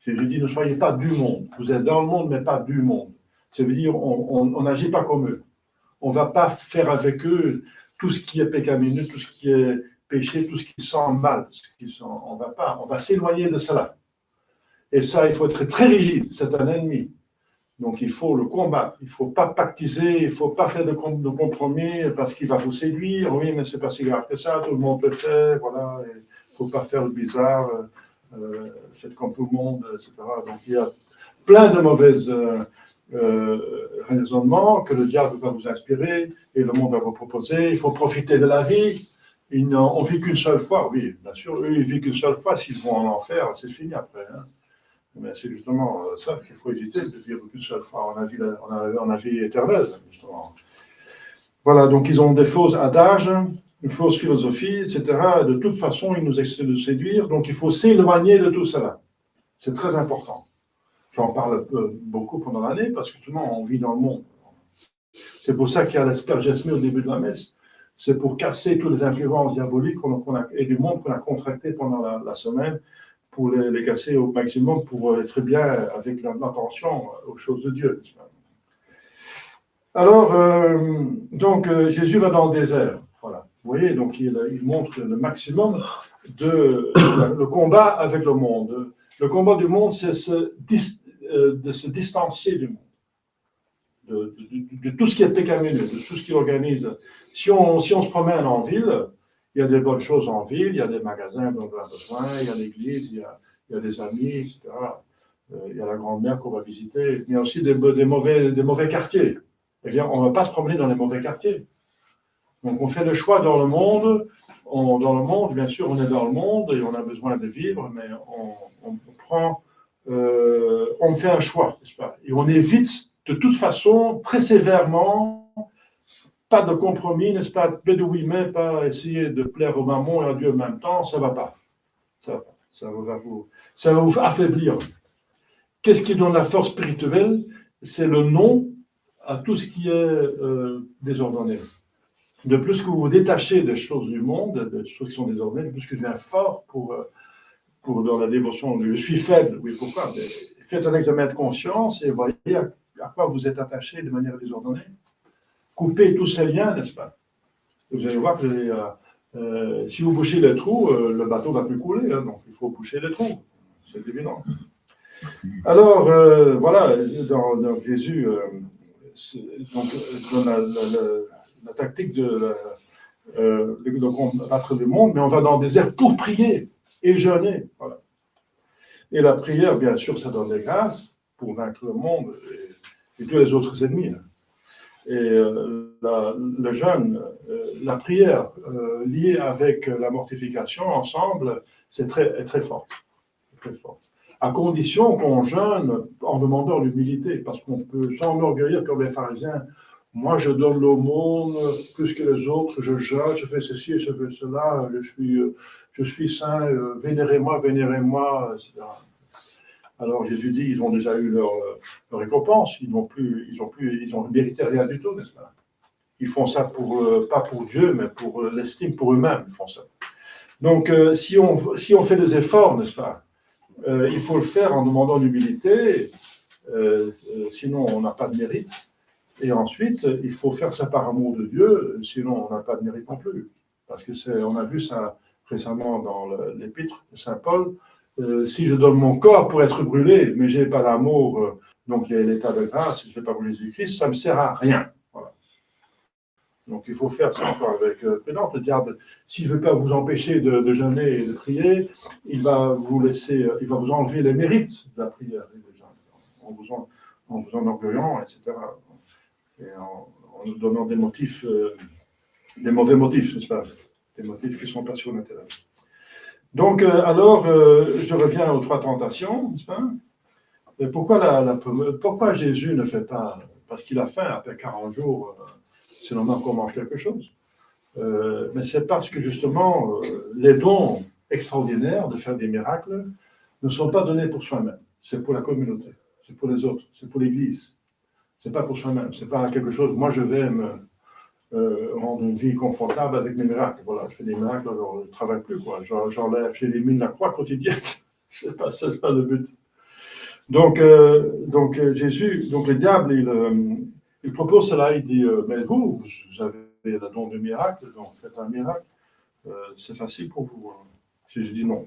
Je dis, ne soyez pas du monde. Vous êtes dans le monde, mais pas du monde. Ça veut dire, on n'agit pas comme eux. On ne va pas faire avec eux tout ce qui est pécamineux, tout ce qui est péché, tout ce qui sent mal. On va s'éloigner de cela. Et ça, il faut être très rigide. C'est un ennemi. Donc, il faut le combattre. Il ne faut pas pactiser, il ne faut pas faire de compromis parce qu'il va vous séduire. Oui, mais ce n'est pas si grave que ça, tout le monde le fait. Voilà. Il ne faut pas faire le bizarre. Faites comme tout le monde, etc. Donc, il y a plein de mauvaises raisonnements que le diable va vous inspirer et le monde va vous proposer. Il faut profiter de la vie. On ne vit qu'une seule fois. Oui, bien sûr, eux, ils vivent qu'une seule fois. S'ils vont en enfer, c'est fini après. Hein. Mais c'est justement ça qu'il faut éviter, de vivre qu'une seule fois. On a vie éternelle, justement. Voilà, donc ils ont des faux adages, une fausse philosophie, etc. De toute façon, ils nous essaient de séduire. Donc il faut s'éloigner de tout cela. C'est très important. J'en parle beaucoup pendant l'année parce que justement, on vit dans le monde. C'est pour ça qu'il y a l'aspergesme au début de la messe. C'est pour casser toutes les influences diaboliques et du monde qu'on a contracté pendant la semaine, pour les casser au maximum, pour être bien avec l'attention aux choses de Dieu. Alors, donc, Jésus va dans le désert. Voilà. Vous voyez, donc il montre le maximum le combat avec le monde. Le combat du monde, c'est de se distancier du monde, de tout ce qui est pécamineux, de tout ce qui organise. Si on se promène en ville, il y a des bonnes choses en ville, il y a des magasins dont on a besoin, il y a l'église, il y a des amis, etc. Il y a la grand-mère qu'on va visiter. Il y a aussi des mauvais quartiers. Eh bien, on ne va pas se promener dans les mauvais quartiers. Donc, on fait le choix dans le monde. Dans le monde, bien sûr, on est dans le monde et on a besoin de vivre, mais on fait un choix, n'est-ce pas? Et on évite de toute façon, très sévèrement, pas de compromis, n'est-ce pas? Bédouimer, pas essayer de plaire au mammon et à Dieu en même temps, ça ne va pas. Ça va vous affaiblir. Qu'est-ce qui donne la force spirituelle? C'est le non à tout ce qui est désordonné. De plus que vous vous détachez des choses du monde, des choses qui sont désordonnées, de plus que je viens fort pour dans la dévotion. Je suis faible, oui, pourquoi? Mais faites un examen de conscience et voyez à quoi vous êtes attaché de manière désordonnée. Coupez tous ces liens, n'est-ce pas? Vous allez voir que si vous bouchez les trous, le bateau ne va plus couler, hein, donc il faut boucher les trous, c'est évident. Alors, voilà, dans Jésus donne la tactique de combattre le monde, mais on va dans le désert pour prier et jeûner. Voilà. Et la prière, bien sûr, ça donne des grâces pour vaincre le monde et tous les autres ennemis. Hein. Et le jeûne, la prière liée avec la mortification ensemble, c'est très forte. Très forte. À condition qu'on jeûne en demandant l'humilité, parce qu'on peut s'enorgueillir comme les pharisiens. Moi, je donne l'aumône plus que les autres, je jeûne, je fais ceci et je fais cela, je suis saint, vénérez-moi, etc. Alors Jésus dit, ils ont déjà eu leur récompense, ils ont mérité rien du tout, n'est-ce pas? Ils font ça pas pour Dieu, mais pour l'estime, pour eux-mêmes, ils font ça. Donc, si on fait des efforts, n'est-ce pas, il faut le faire en demandant l'humilité, sinon on n'a pas de mérite. Et ensuite, il faut faire ça par amour de Dieu, sinon on n'a pas de mérite non plus. Parce que on a vu ça récemment dans l'épître de Saint Paul, si je donne mon corps pour être brûlé, mais je n'ai pas l'amour, donc il y a l'état de grâce, je ne fais pas brûler Jésus-Christ, ça ne me sert à rien. Voilà. Donc il faut faire ça encore avec prudence. Le diable, s'il ne veut pas vous empêcher de jeûner et de prier, il va vous enlever les mérites de la prière, en vous enorgueillant, etc. Et en nous donnant des motifs, des mauvais motifs, n'est-ce pas? Des motifs qui sont pas surnaturels. Donc, je reviens aux 3 tentations, n'est-ce pas? Et pourquoi Jésus ne fait pas, parce qu'il a faim après 40 jours, c'est normal qu'on mange quelque chose. Mais c'est parce que justement, les dons extraordinaires de faire des miracles ne sont pas donnés pour soi-même. C'est pour la communauté, c'est pour les autres, c'est pour l'Église. C'est pas pour soi-même, c'est pas quelque chose. Moi, je vais me rendre une vie confortable avec mes miracles. Voilà, je fais des miracles, alors je ne travaille plus, quoi. J'enlève, j'élimine la croix quotidienne. c'est pas le but. Donc Jésus, donc le diable, il propose cela. Il dit, mais vous avez le don de miracle, donc faites un miracle. C'est facile pour vous. Jésus dit non.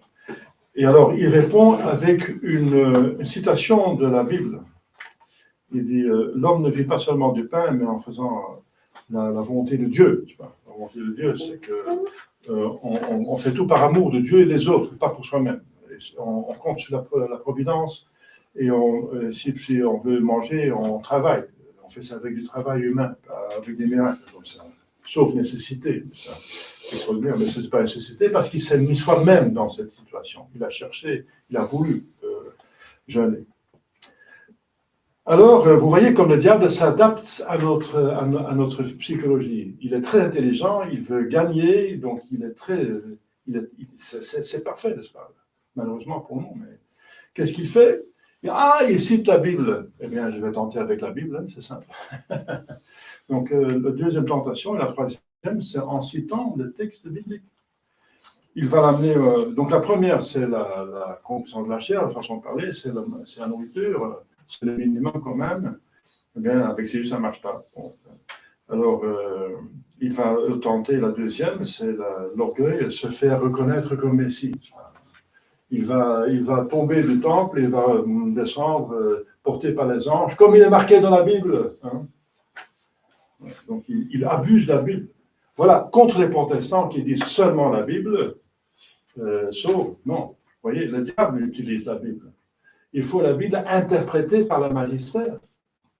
Et alors, il répond avec une citation de la Bible. Il dit, l'homme ne vit pas seulement du pain, mais en faisant la volonté de Dieu. Tu vois. La volonté de Dieu, c'est qu'on fait tout par amour de Dieu et des autres, pas pour soi-même. On compte sur la providence, et si on veut manger, on travaille. On fait ça avec du travail humain, pas avec des miracles comme ça. Sauf nécessité. Il faut le dire, mais ce n'est pas nécessité, parce qu'il s'est mis soi-même dans cette situation. Il a cherché, il a voulu jeûner. Alors, vous voyez comme le diable s'adapte à notre psychologie. Il est très intelligent, il veut gagner, donc c'est parfait, n'est-ce pas? Malheureusement pour nous, mais qu'est-ce qu'il fait? Il cite la Bible. Eh bien, je vais tenter avec la Bible, hein, c'est simple. Donc, la deuxième tentation et la troisième, c'est en citant le texte biblique. Il va l'amener. Donc, la première, c'est la corruption de la chair, la façon de parler, c'est la nourriture. C'est le minimum quand même. Eh bien, avec Jésus, ça ne marche pas. Bon. Alors, il va tenter la deuxième, c'est l'orgueil, se faire reconnaître comme Messie. Il va tomber du temple, il va descendre, porté par les anges, comme il est marqué dans la Bible. Hein. Donc, il abuse de la Bible. Voilà, contre les protestants qui disent seulement la Bible, sauve. Non, vous voyez, le diable utilise la Bible. Il faut la Bible interprétée par le magistère,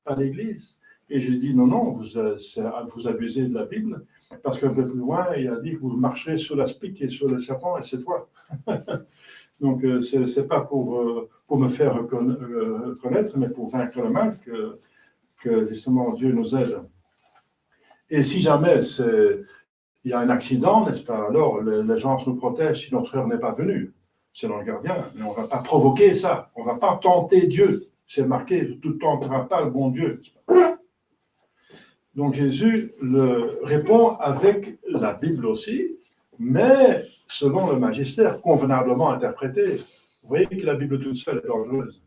par l'Église. Et je dis non, vous abusez de la Bible, parce qu'un peu plus loin, il a dit que vous marcherez sur la spique et sur le serpent, et c'est toi. Donc, ce n'est pas pour me faire reconnaître, mais pour vaincre le mal que justement Dieu nous aide. Et si jamais il y a un accident, n'est-ce pas, alors les gens nous protègent si notre heure n'est pas venue. Selon le gardien, mais on ne va pas provoquer ça, on ne va pas tenter Dieu. C'est marqué, tout ne tentera pas le bon Dieu. Donc Jésus le répond avec la Bible aussi, mais selon le magistère, convenablement interprété. Vous voyez que la Bible toute seule est dangereuse.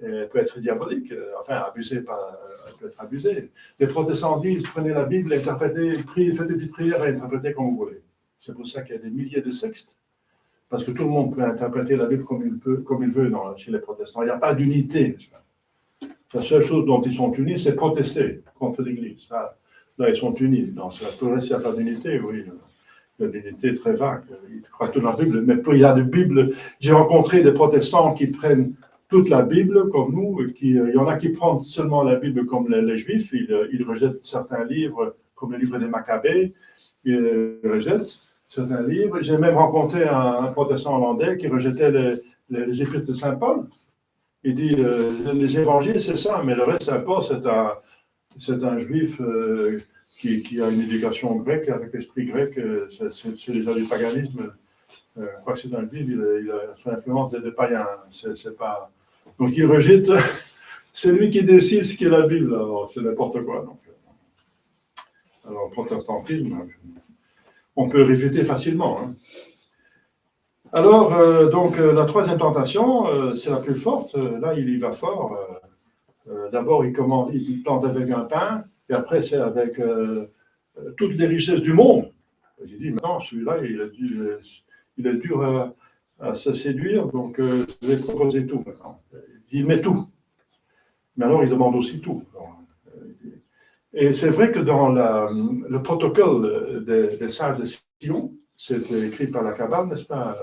Elle peut être diabolique, abusée, elle peut être abusée. Les protestants disent, prenez la Bible, interprétez, faites des petites prières et interprétez comme vous voulez. C'est pour ça qu'il y a des milliers de sectes. Parce que tout le monde peut interpréter la Bible comme il veut chez les protestants. Il n'y a pas d'unité. La seule chose dont ils sont unis, c'est protester contre l'Église. Là, ils sont unis. Dans le reste, il n'y a pas d'unité, oui. Il y a une unité très vague. Ils croient toute la Bible. Mais il y a des Bibles. J'ai rencontré des protestants qui prennent toute la Bible comme nous. Il y en a qui prennent seulement la Bible comme les Juifs. Ils rejettent certains livres, comme le livre des Maccabées. Ils rejettent certains livres. J'ai même rencontré un protestant hollandais qui rejetait les épîtres de Saint Paul. Il dit, les évangiles, c'est ça, mais le reste, Saint Paul, c'est un juif qui a une éducation grecque, avec l'esprit grec, c'est déjà du paganisme. Je crois que c'est un juif, il a son influence des païens. C'est pas... Donc il rejette, c'est lui qui décide ce qu'est la Bible, alors c'est n'importe quoi. Donc. Alors, le protestantisme, on peut réfuter facilement. Hein. Alors, la troisième tentation, c'est la plus forte. Là, il y va fort. D'abord, il plante avec un pain, et après, c'est avec toutes les richesses du monde. J'ai dit, maintenant, celui-là, il est dur à se séduire, donc je vais proposer tout maintenant. Il met tout, mais alors il demande aussi tout. Et c'est vrai que dans le protocole des sages de Sion, c'était écrit par la Kabbale, n'est-ce pas?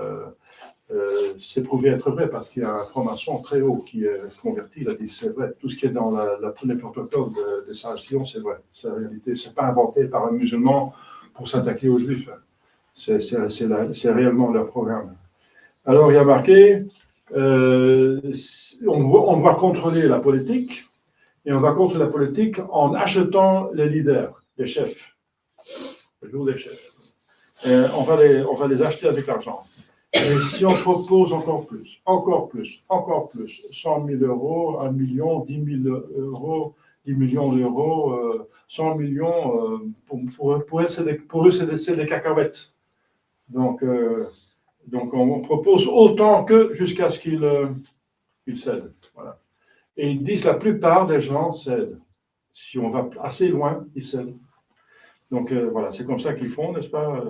C'est prouvé être vrai parce qu'il y a un franc-maçon très haut qui est converti, il a dit c'est vrai, tout ce qui est dans les protocoles des sages Sion, c'est vrai, c'est la réalité, c'est pas inventé par un musulman pour s'attaquer aux juifs, c'est réellement leur programme. Alors il y a marqué, on va contrôler la politique, et on va contrôler la politique en achetant les leaders, les chefs, le jour des chefs. On va les acheter avec l'argent. Et si on propose encore plus, 100 000 euros, 1 million, 10 000 euros, 10 millions d'euros, 100 millions, pour eux, c'est des cacahuètes. Donc on propose autant que jusqu'à ce qu'ils cèdent. Voilà. Et ils disent que la plupart des gens cèdent. Si on va assez loin, ils cèdent. Donc voilà, c'est comme ça qu'ils font, n'est-ce pas,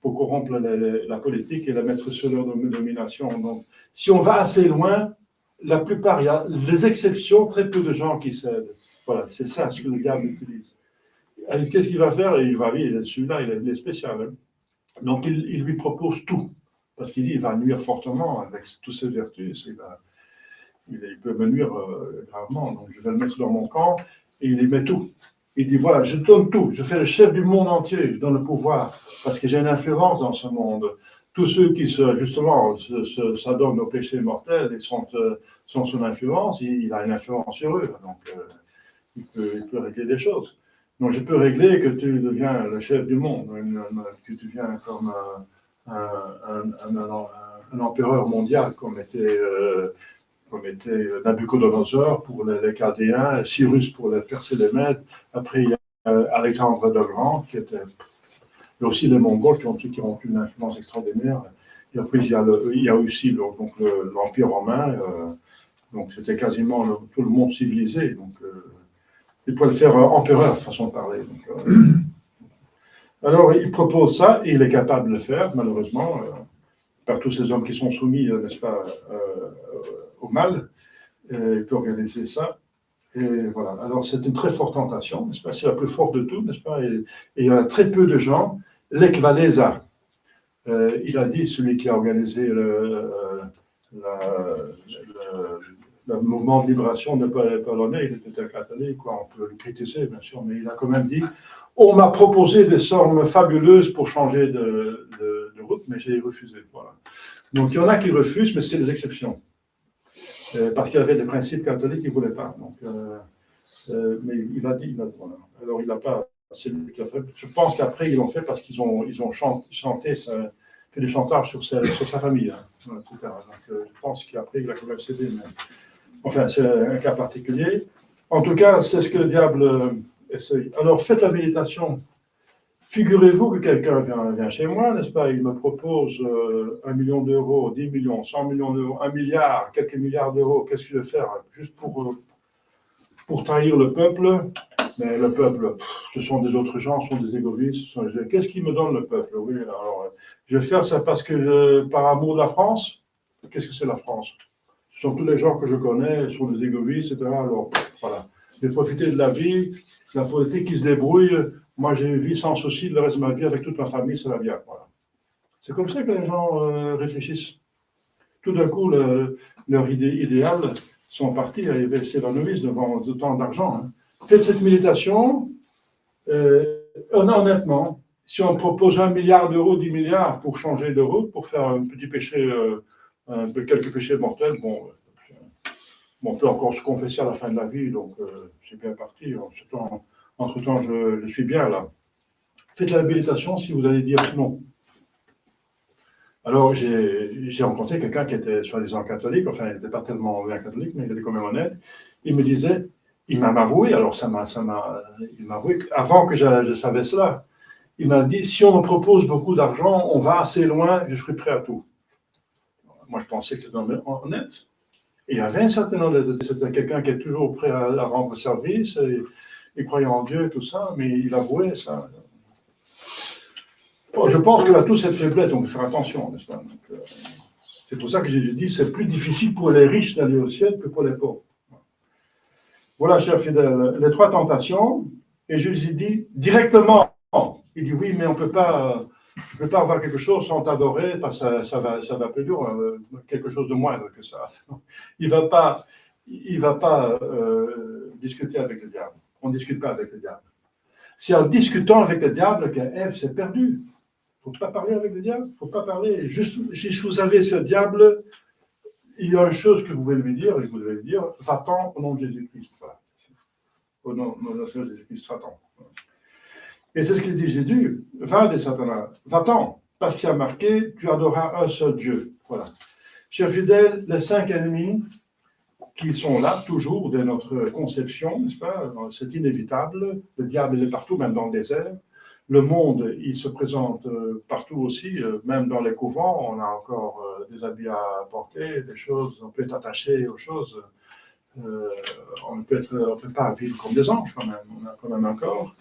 pour corrompre la politique et la mettre sous leur domination. Donc, si on va assez loin, la plupart, il y a des exceptions, très peu de gens qui cèdent. Voilà, c'est ça ce que le diable utilise. Qu'est-ce qu'il va faire? Celui-là, il est spécial. Hein. Donc, il lui propose tout, parce qu'il dit qu'il va nuire fortement avec toutes ses vertus. Il peut me nuire gravement, donc je vais le mettre dans mon camp, et il y met tout. Il dit, voilà, je donne tout, je fais le chef du monde entier, je donne le pouvoir, parce que j'ai une influence dans ce monde. Tous ceux qui, s'adonnent au péché mortel et sont sous influence, il a une influence sur eux, donc il peut régler des choses. Donc je peux régler que tu deviens le chef du monde, que tu deviens comme un empereur mondial, comme était Nabucodonosor pour les Chaldéens, Cyrus pour les Perses-les-Mèdes. Après, il y a Alexandre le Grand, qui était. Il y a aussi les Mongols qui ont une influence extraordinaire. Et après, il y a aussi l'Empire romain. Donc, c'était quasiment tout le monde civilisé. Donc, il pouvait le faire empereur, façon de parler. Donc, alors, il propose ça, et il est capable de le faire, malheureusement, par tous ces hommes qui sont soumis, n'est-ce pas, au mal. Il peut organiser ça. Et voilà. Alors, c'est une très forte tentation, n'est-ce pas? C'est la plus forte de tout, n'est-ce pas? Et il y a très peu de gens. Lech Walesa, il a dit, celui qui a organisé le mouvement de libération de Polonais, il était un catholique, quoi. On peut le critiquer, bien sûr, mais il a quand même dit on m'a proposé des sommes fabuleuses pour changer de route, mais j'ai refusé. Voilà. Donc, il y en a qui refusent, mais c'est des exceptions. Parce qu'il y avait des principes catholiques qu'il ne voulait pas. Donc, mais il a dit, voilà. Alors il n'a pas, c'est lui qui a fait. Je pense qu'après ils l'ont fait parce qu'ils ont chanté, fait des chantages sur sa famille, hein, etc. Donc je pense qu'après il a quand même cédé. Mais... Enfin, c'est un cas particulier. En tout cas, c'est ce que le diable essaye. Alors faites la méditation. Figurez-vous que quelqu'un vient chez moi, n'est-ce pas? Il me propose 1 million d'euros, 10 millions, 100 millions d'euros, 1 milliard, quelques milliards d'euros. Qu'est-ce que je vais faire? Juste pour trahir le peuple. Mais le peuple, ce sont des autres gens, ce sont des égoïstes. Qu'est-ce qui me donne le peuple? Oui, alors, je vais faire ça parce que par amour de la France. Qu'est-ce que c'est la France? Ce sont tous les gens que je connais, ce sont des égoïstes, etc. Alors, voilà. Je vais profiter de la vie, la politique qui se débrouille. Moi, j'ai une vie sans souci, le reste de ma vie, avec toute ma famille, ça va bien. Voilà. C'est comme ça que les gens réfléchissent. Tout d'un coup, leur idéal sont partis, ils s'évanouissent devant tant d'argent. Hein. Faites cette méditation, honnêtement, si on propose 1 milliard d'euros, 10 milliards pour changer de route, pour faire un petit péché, quelques péchés mortels, bon, on peut encore se confesser à la fin de la vie, donc c'est bien parti. Entre-temps, je suis bien là. Faites la méditation si vous allez dire non. Alors, j'ai rencontré quelqu'un qui était soi-disant catholique, enfin, il n'était pas tellement bien catholique, mais il était quand même honnête. Il me disait, il m'a avoué, alors il m'a avoué, avant que je savais cela, il m'a dit, si on me propose beaucoup d'argent, on va assez loin, je serai prêt à tout. Moi, je pensais que c'était honnête. Et il y avait un certain nombre, c'était quelqu'un qui est toujours prêt à rendre service, et croyant en Dieu et tout ça, mais il avouait ça. Bon, je pense qu'il a tous cette faiblesse, donc il faut faire attention, n'est-ce pas? Donc, C'est pour ça que Jésus dit, c'est plus difficile pour les riches d'aller au ciel que pour les pauvres. Voilà, chers fidèles, les 3 tentations. Et Jésus dit directement, il dit oui, mais on ne peut pas avoir quelque chose sans t'adorer, parce que ça va plus dur, quelque chose de moindre que ça. Il va pas discuter avec le diable. On ne discute pas avec le diable. C'est en discutant avec le diable qu'Ève s'est perdue. Il ne faut pas parler avec le diable, il ne faut pas parler. Juste, si vous avez ce diable, il y a une chose que vous pouvez lui dire, et vous devez lui dire, va-t'en au nom de Jésus-Christ. Voilà. Au nom de Jésus-Christ, va-t'en. Et c'est ce qu'il dit Jésus, va des Satanas, va-t'en, parce qu'il y a marqué, tu adoreras un seul Dieu. Voilà. Chers fidèles, les 5 ennemis qui sont là, toujours, de notre conception, n'est-ce pas? C'est inévitable. Le diable, il est partout, même dans le désert. Le monde, il se présente partout aussi, même dans les couvents, on a encore des habits à porter, des choses, on peut être attaché aux choses. On ne peut pas vivre comme des anges quand même, on a quand même un corps.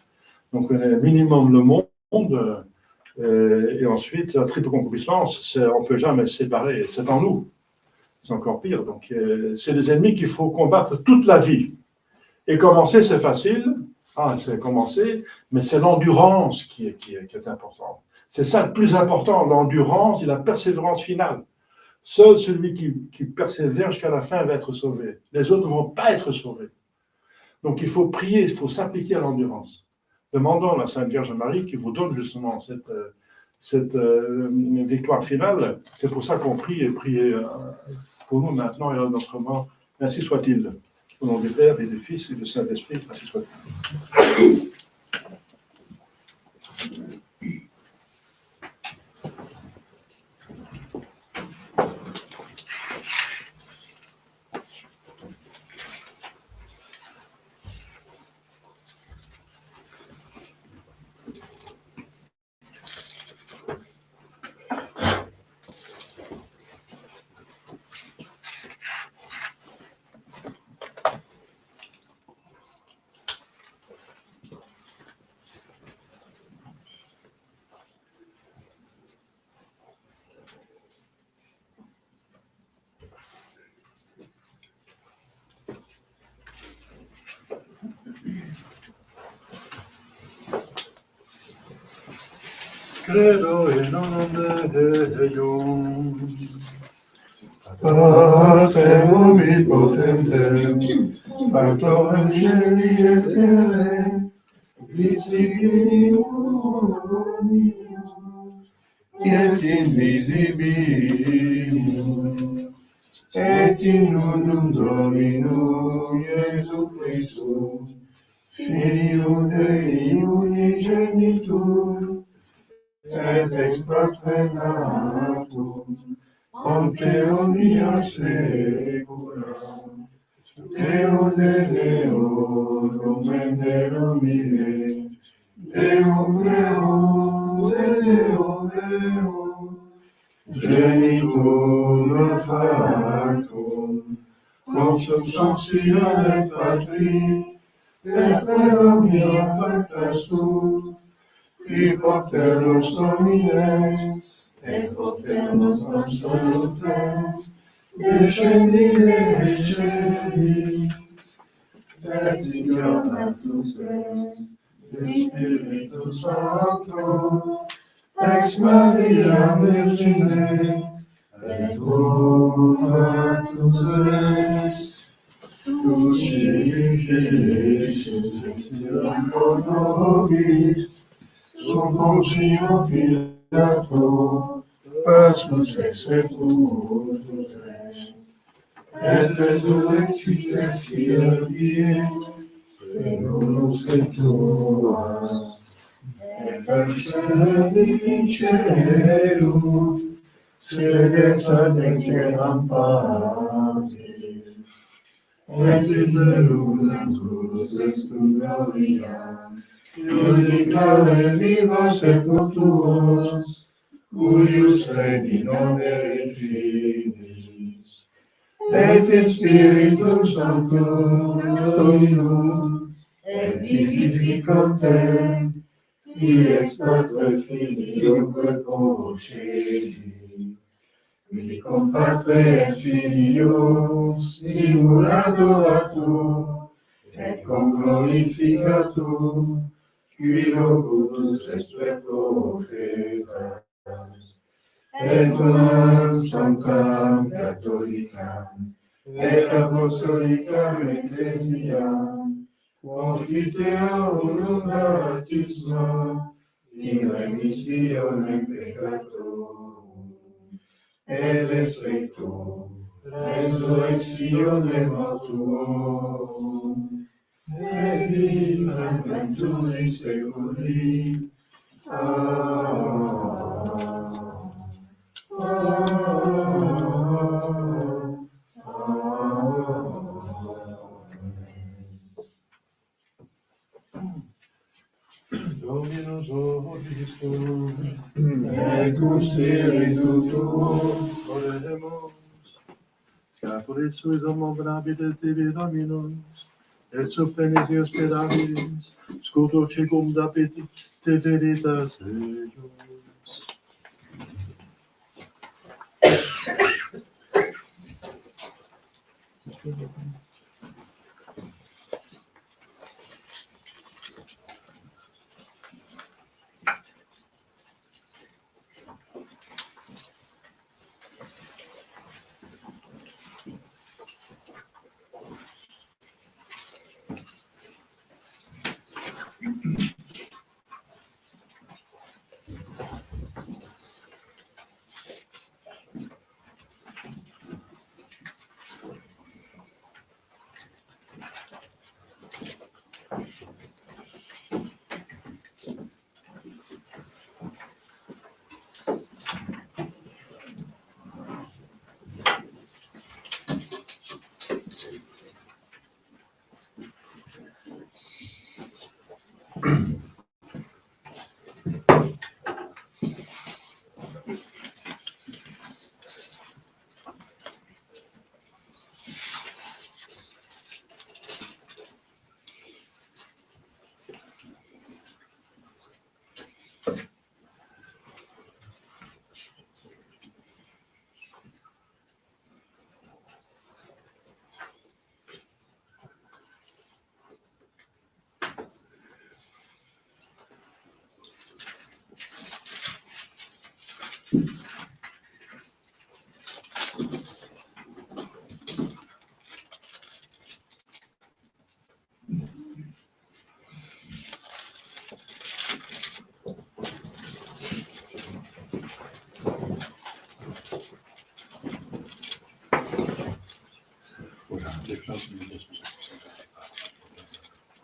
Donc, minimum le monde, et ensuite, la triple concupiscence, on ne peut jamais se séparer, c'est en nous. C'est encore pire. Donc, c'est des ennemis qu'il faut combattre toute la vie. Et commencer, c'est facile. C'est commencer, mais c'est l'endurance qui est importante. C'est ça le plus important, l'endurance et la persévérance finale. Seul celui qui persévère jusqu'à la fin va être sauvé. Les autres ne vont pas être sauvés. Donc, il faut prier, il faut s'appliquer à l'endurance. Demandons à la Sainte Vierge Marie qui vous donne justement cette victoire finale. C'est pour ça qu'on prie et prier pour nous maintenant et à notre mort. Ainsi soit-il. Au nom du Père et du Fils et du Saint-Esprit, ainsi soit-il. Credo in nome Deum. Pater omnipotentem, factor angeli et terrae, visibilium et invisibilium, et in unum Dominum Iesu Christus, Filius Dei unigenitus, et ex Patre natum, ante omnia saecula, Deo Deo, Nomen Domine, Deum Deus, Deo Deo, Genitum factum, consubstantiale Patri, et per omnia facta sum, qui porteros homines, et porteros absolutem, descendire celis, et ignoratus est, de Spiritus Sancto, ex Maria Virgine, et factus est, tu civificis pro nobis, sub Pontio Pilato, pasmus et sepultus est, et resurrexit filia die, seculus et tuas, et percebi in cielo, sedes ad exeram Patris, et in lunatus est gloria, iudicare vivos et tuos, cuius regni non erit finis, et in Spiritum Sanctum Dominum, et vivificantem, qui ex Patre Filii procedi, qui compatre Filius, simuladoratur, et cum glorificatur, qui locutus est per prophetas, et unam sanctam catholicam, et apostolicam ecclesiam, confiteorum baptismam, in remissionem peccatorum, et respecto resurrectione mortuorum, et vitam venturi seculi. Dominus vobiscum, Et cum spiritu tuo, oremus. Scapulit suis homo gravide tibi Dominus, et subtenis ius pedabis, scudo cecum dapit te veritas eius.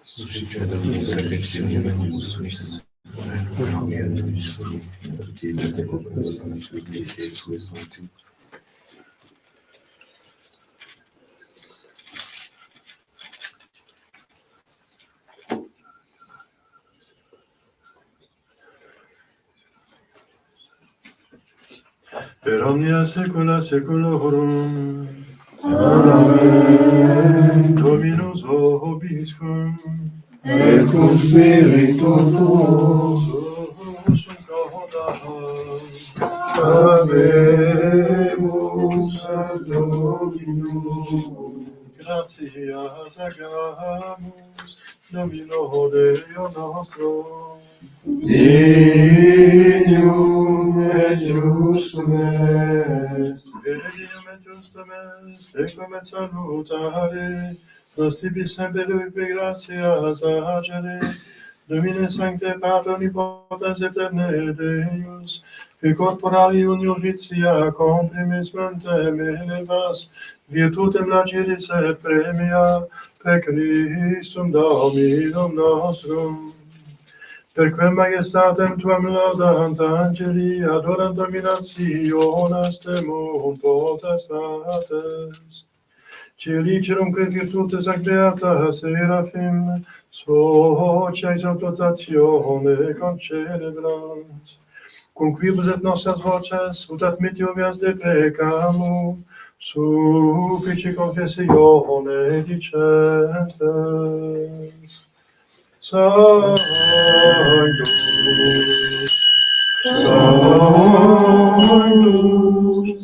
Suscitadum sacrificium animus suis, et tutti populus ecclesiae suis sancti. Per omnia saecula saeculorum. Amen. Dominus vobiscum. Et cum spiritu tuo, Suum cauda. habemus ad Dominum. Gratias agamus, Domino Deo nostro. Dignum et justum est, Dignum et justum est, tecum et salutare, nos tibi semper gratias agere, Domine sancte Pater omnipotens aeterne Deus, qui corporali uniuditia comprimis mentem elevas, virtutem laceris et premia, per Christum Dominum nostrum. Per quem majestatem tuam laudant angeli, adorant dominationes temunt potestates. Celicerum quid virtutes ac beata seraphim, socia exaltatione concelebrant. Cum quibus et nostras voces, ut admittio vias deprecamus, suffici confessione dicentes. Sanctus, Sanctus,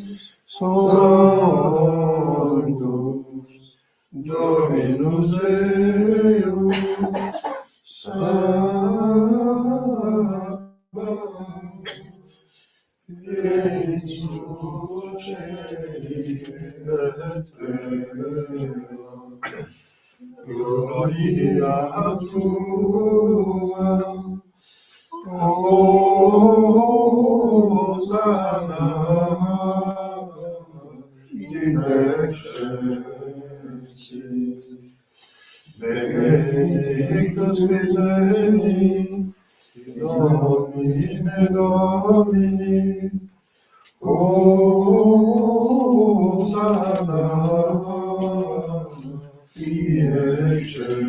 Gloria tua, Hosanna in excelsis. Benedictus veni, Domine Domini, Hosanna in excelsis.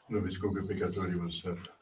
Nobisco che peccatoribus est.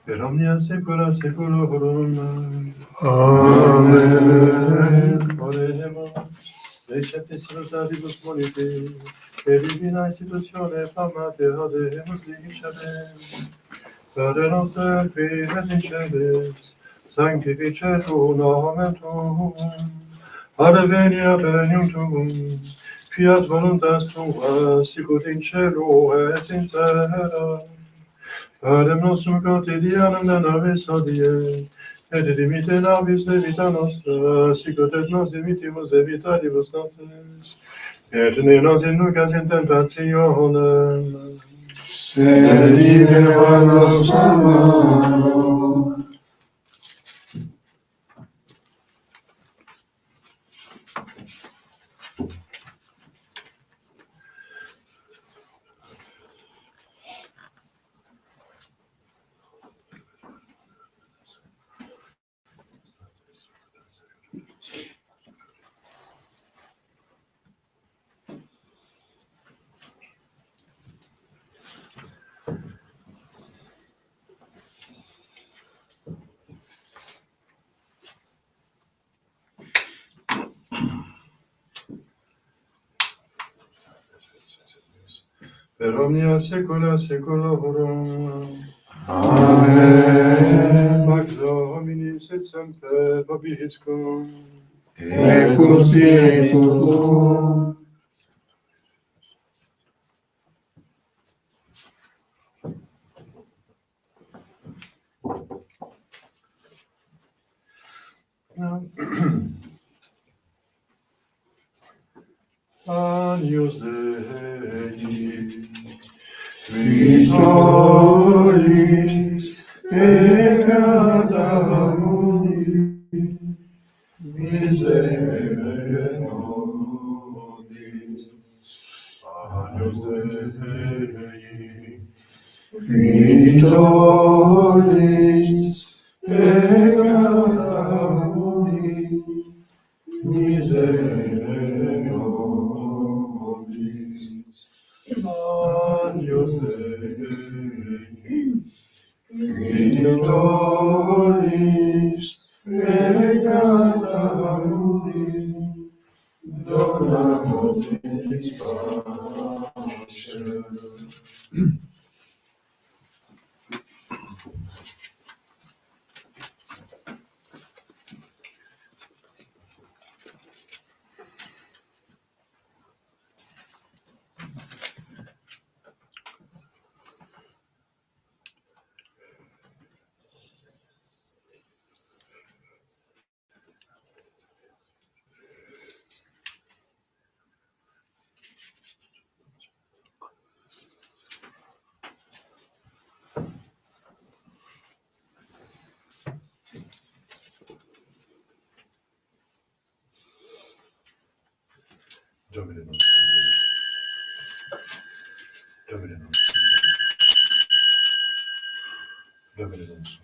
Per omnia saecula saeculorum. Amen. Oremus, receptis salutativus molite, per divina institutione famate audemus dicere. Padre nostro qui es in celis, sanctificetur nomen tuum, adveniat regnum tuum, fiat voluntas tua, sicut in cielo et in terra. Panem nostrum quotidianum da nobis hodie, et dimite nobis debita nostra, sicut et nos dimitimus debitoribus nostris, et ne nos inducas in tentationem, Sed libera nos a malo. per omnia saecula saeculorum. Amen. Pax Domini sit semper vobiscum. Et cum spiritu tuo. Agnus Dei, Victoris peccata mundi, miserere nobis. Agnus Dei, Victoris peccata mundi, miserere nobis. Agnus Dei, Victoris peccata mundi, dona nobis pace. Domine nostrum, Domine nostrum, Domine nostrum.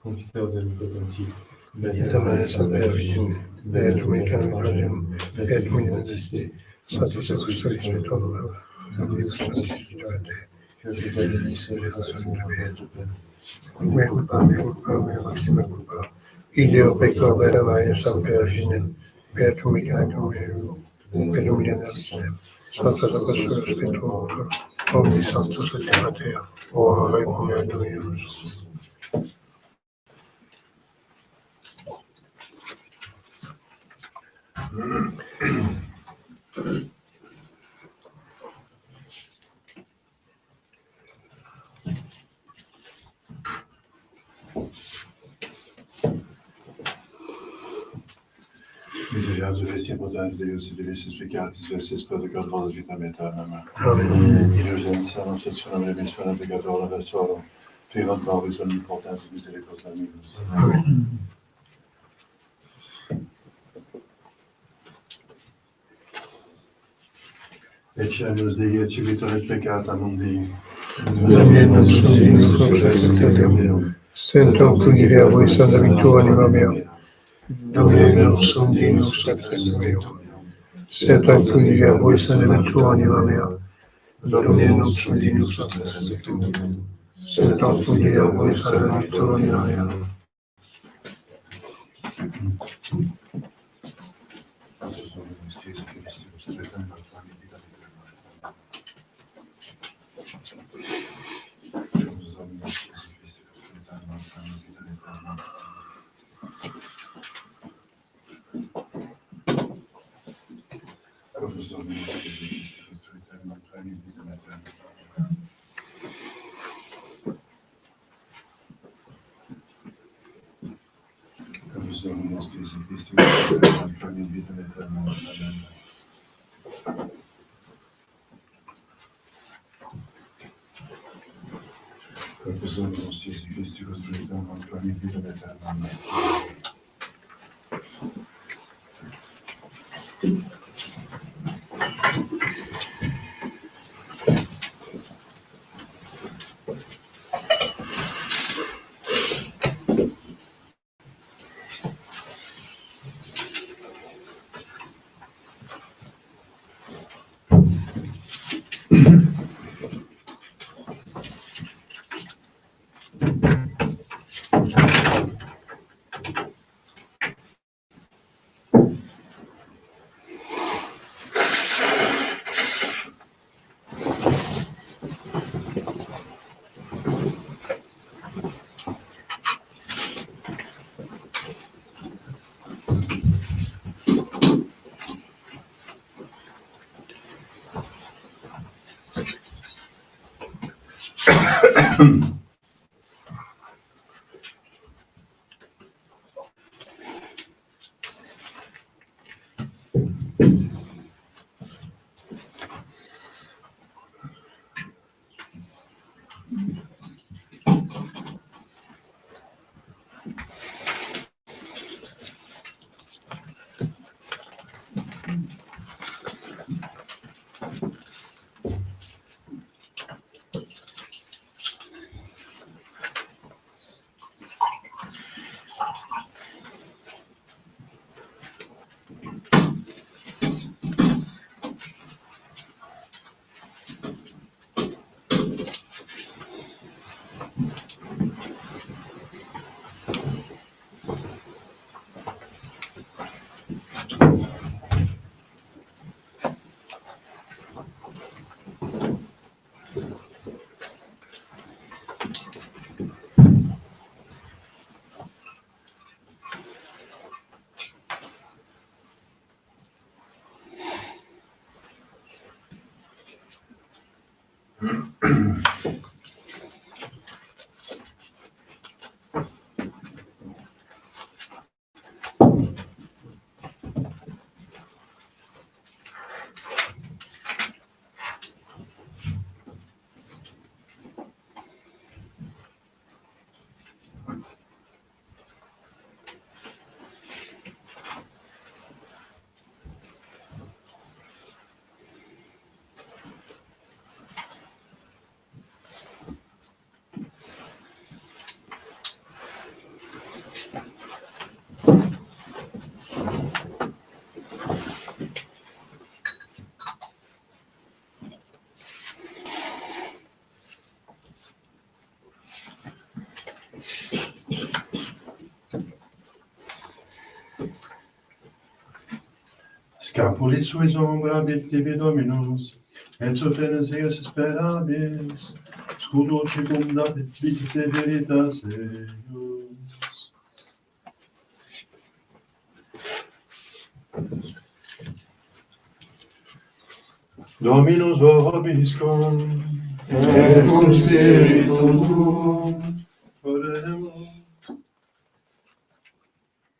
Confiteur de l'Omnipotent, Bénite Maria, Sainte Vierge, Beatum Ecum Beatum in necessite, Sanctus Christus Domino, Dominus Sanctificate, Purifica nobis generationem Beatum, me culpa, maxima culpa, ideo pector vera Maria, Sainte Vierge, Beatum Ecum Beatum in necessite, Sanctus Christus Domino, Omnis Sanctus Ultima Deo, ora et pro Dominus. Misericors Vesti potens Deus, et divisis peccatis vestis peccatoribus vitam aeternam. Amen. Indulgentia nostra et remis peccatoribus versorum, privant nobis omnipotens et misericordiae Dominus. Amen. Eccemus Dei et civitor et peccata mundi. Domine nostrum Deus, et Deum, Sanctum Funivia voi Santa Victua anima mea, Domine nostrum Deus, et Deum, Sanctum Funivia voi Santa Victua anima mea, Domine nostrum Deus, et Deum, Sanctum Funivia voi Santa Victua anima mea. Scapulit suis ombra victibi Dominus, et sotenes eos esperabis, scudo circumdat victe veritas eius. Dominus vobiscum, et cum spiritu tuo, oremus.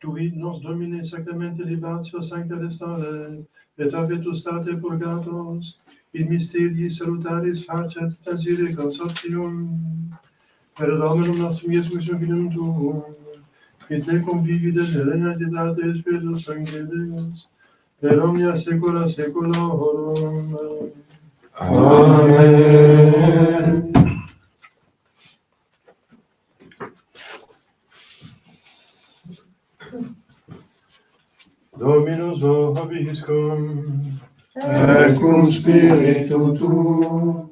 Tui nos Domine sacramente libatio sancta restare, et habetus state purgatos, in mysterii salutaris facet transire consortium, per Dominum nostrum Iesum Filium Tuum, et te convivide serenitatis Spiritus Sancti Deus, per omnia saecula saeculorum. Amen. Dominus vobiscum, Et cum spiritu tuo,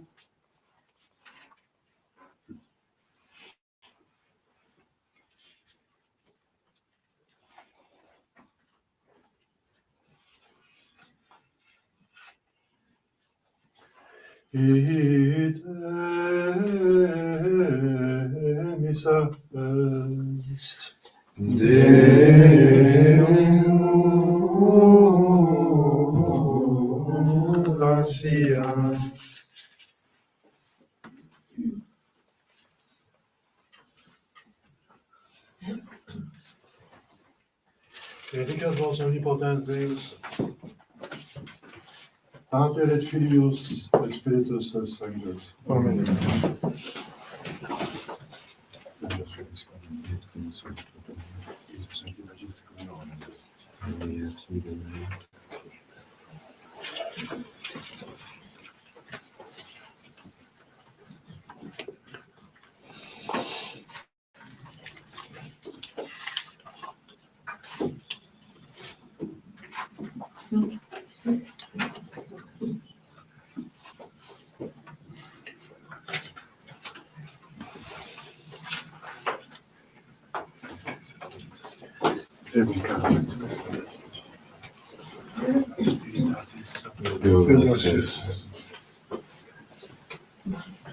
et missa est. Deum gratias. Benedicat vos omnipotens Deus, Pater et Filius et Spiritus Sanctus. Amen.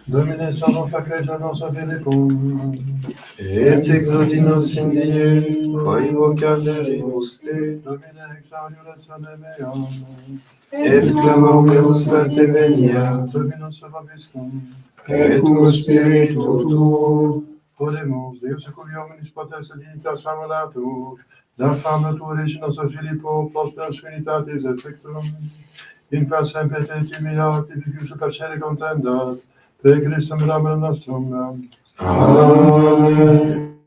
Domine salvum facretur nostra Philippum, Et exaudi nos in die, quae vocaderibus te, Domine exaudiurat sane meam, et clamor meus a te veniat, Dominus vobiscum, et cum spiritu tuo, oremus, Deus cui omnis potens et dignitas famulatur, da fama tua Regi nostro Filippo, prosperus unitatis et victum, in per semper te timiat, et vivius percere contendat, per Christum Domine nostrum. Amen.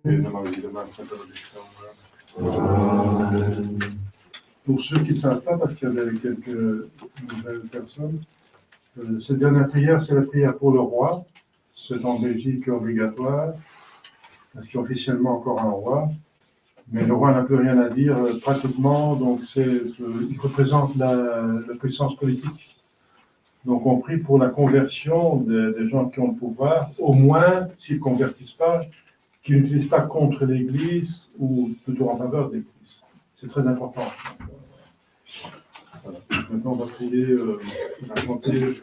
Amen. Pour ceux qui ne savent pas, parce qu'il y avait quelques nouvelles personnes, cette dernière prière, c'est la prière pour le roi. C'est en Belgique obligatoire, parce qu'il y a officiellement encore un roi. Mais le roi n'a plus rien à dire pratiquement, donc il représente la puissance politique. Donc on prie pour la conversion des gens qui ont le pouvoir, au moins, s'ils ne convertissent pas, qu'ils n'utilisent pas contre l'Église ou plutôt en faveur de l'Église. C'est très important. Voilà. Maintenant, on va prier, raconter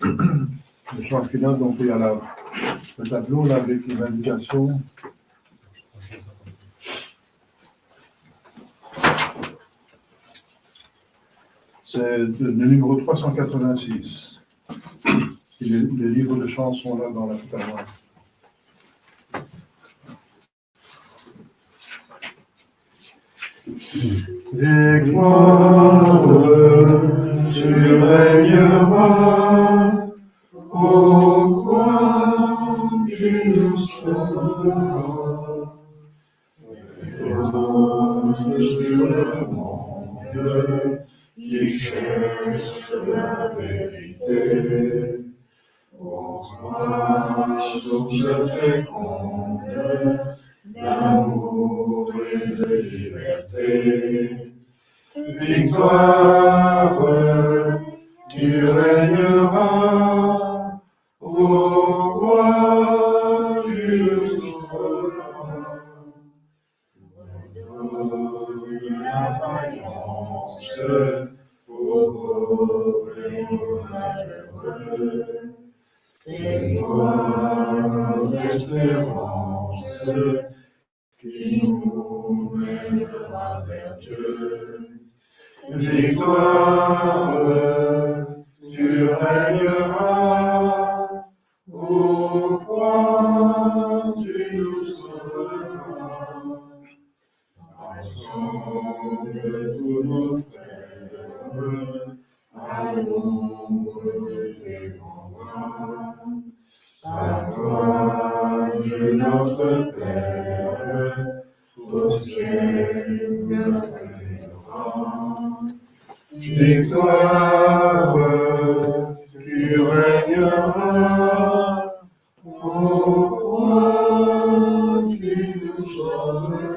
le chant final. Donc il y a le tableau là, avec les indications. C'est le numéro 386. Et les livres de chants sont là dans la catalogue. Victoire, tu régneras, ô croix, tu nous sauveras. Victoire sur le monde, qui cherche la vérité. Ô croix, source féconde d'amour et de liberté. Victoire, tu régneras, ô roi, tu nous sauveras. Donne la vaillance clémence aux pauvres et aux malheureux. C'est toi notre espérance qui nous mènera vers Dieu. Victoire, tu régneras, ô croix, tu nous sauveras. Rassemble tous nos frères à l'ombre de tes grands bras. À toi, Dieu notre Père, au ciel nous accueillera. Victoire, tu régneras, ô croix qui nous sauvera.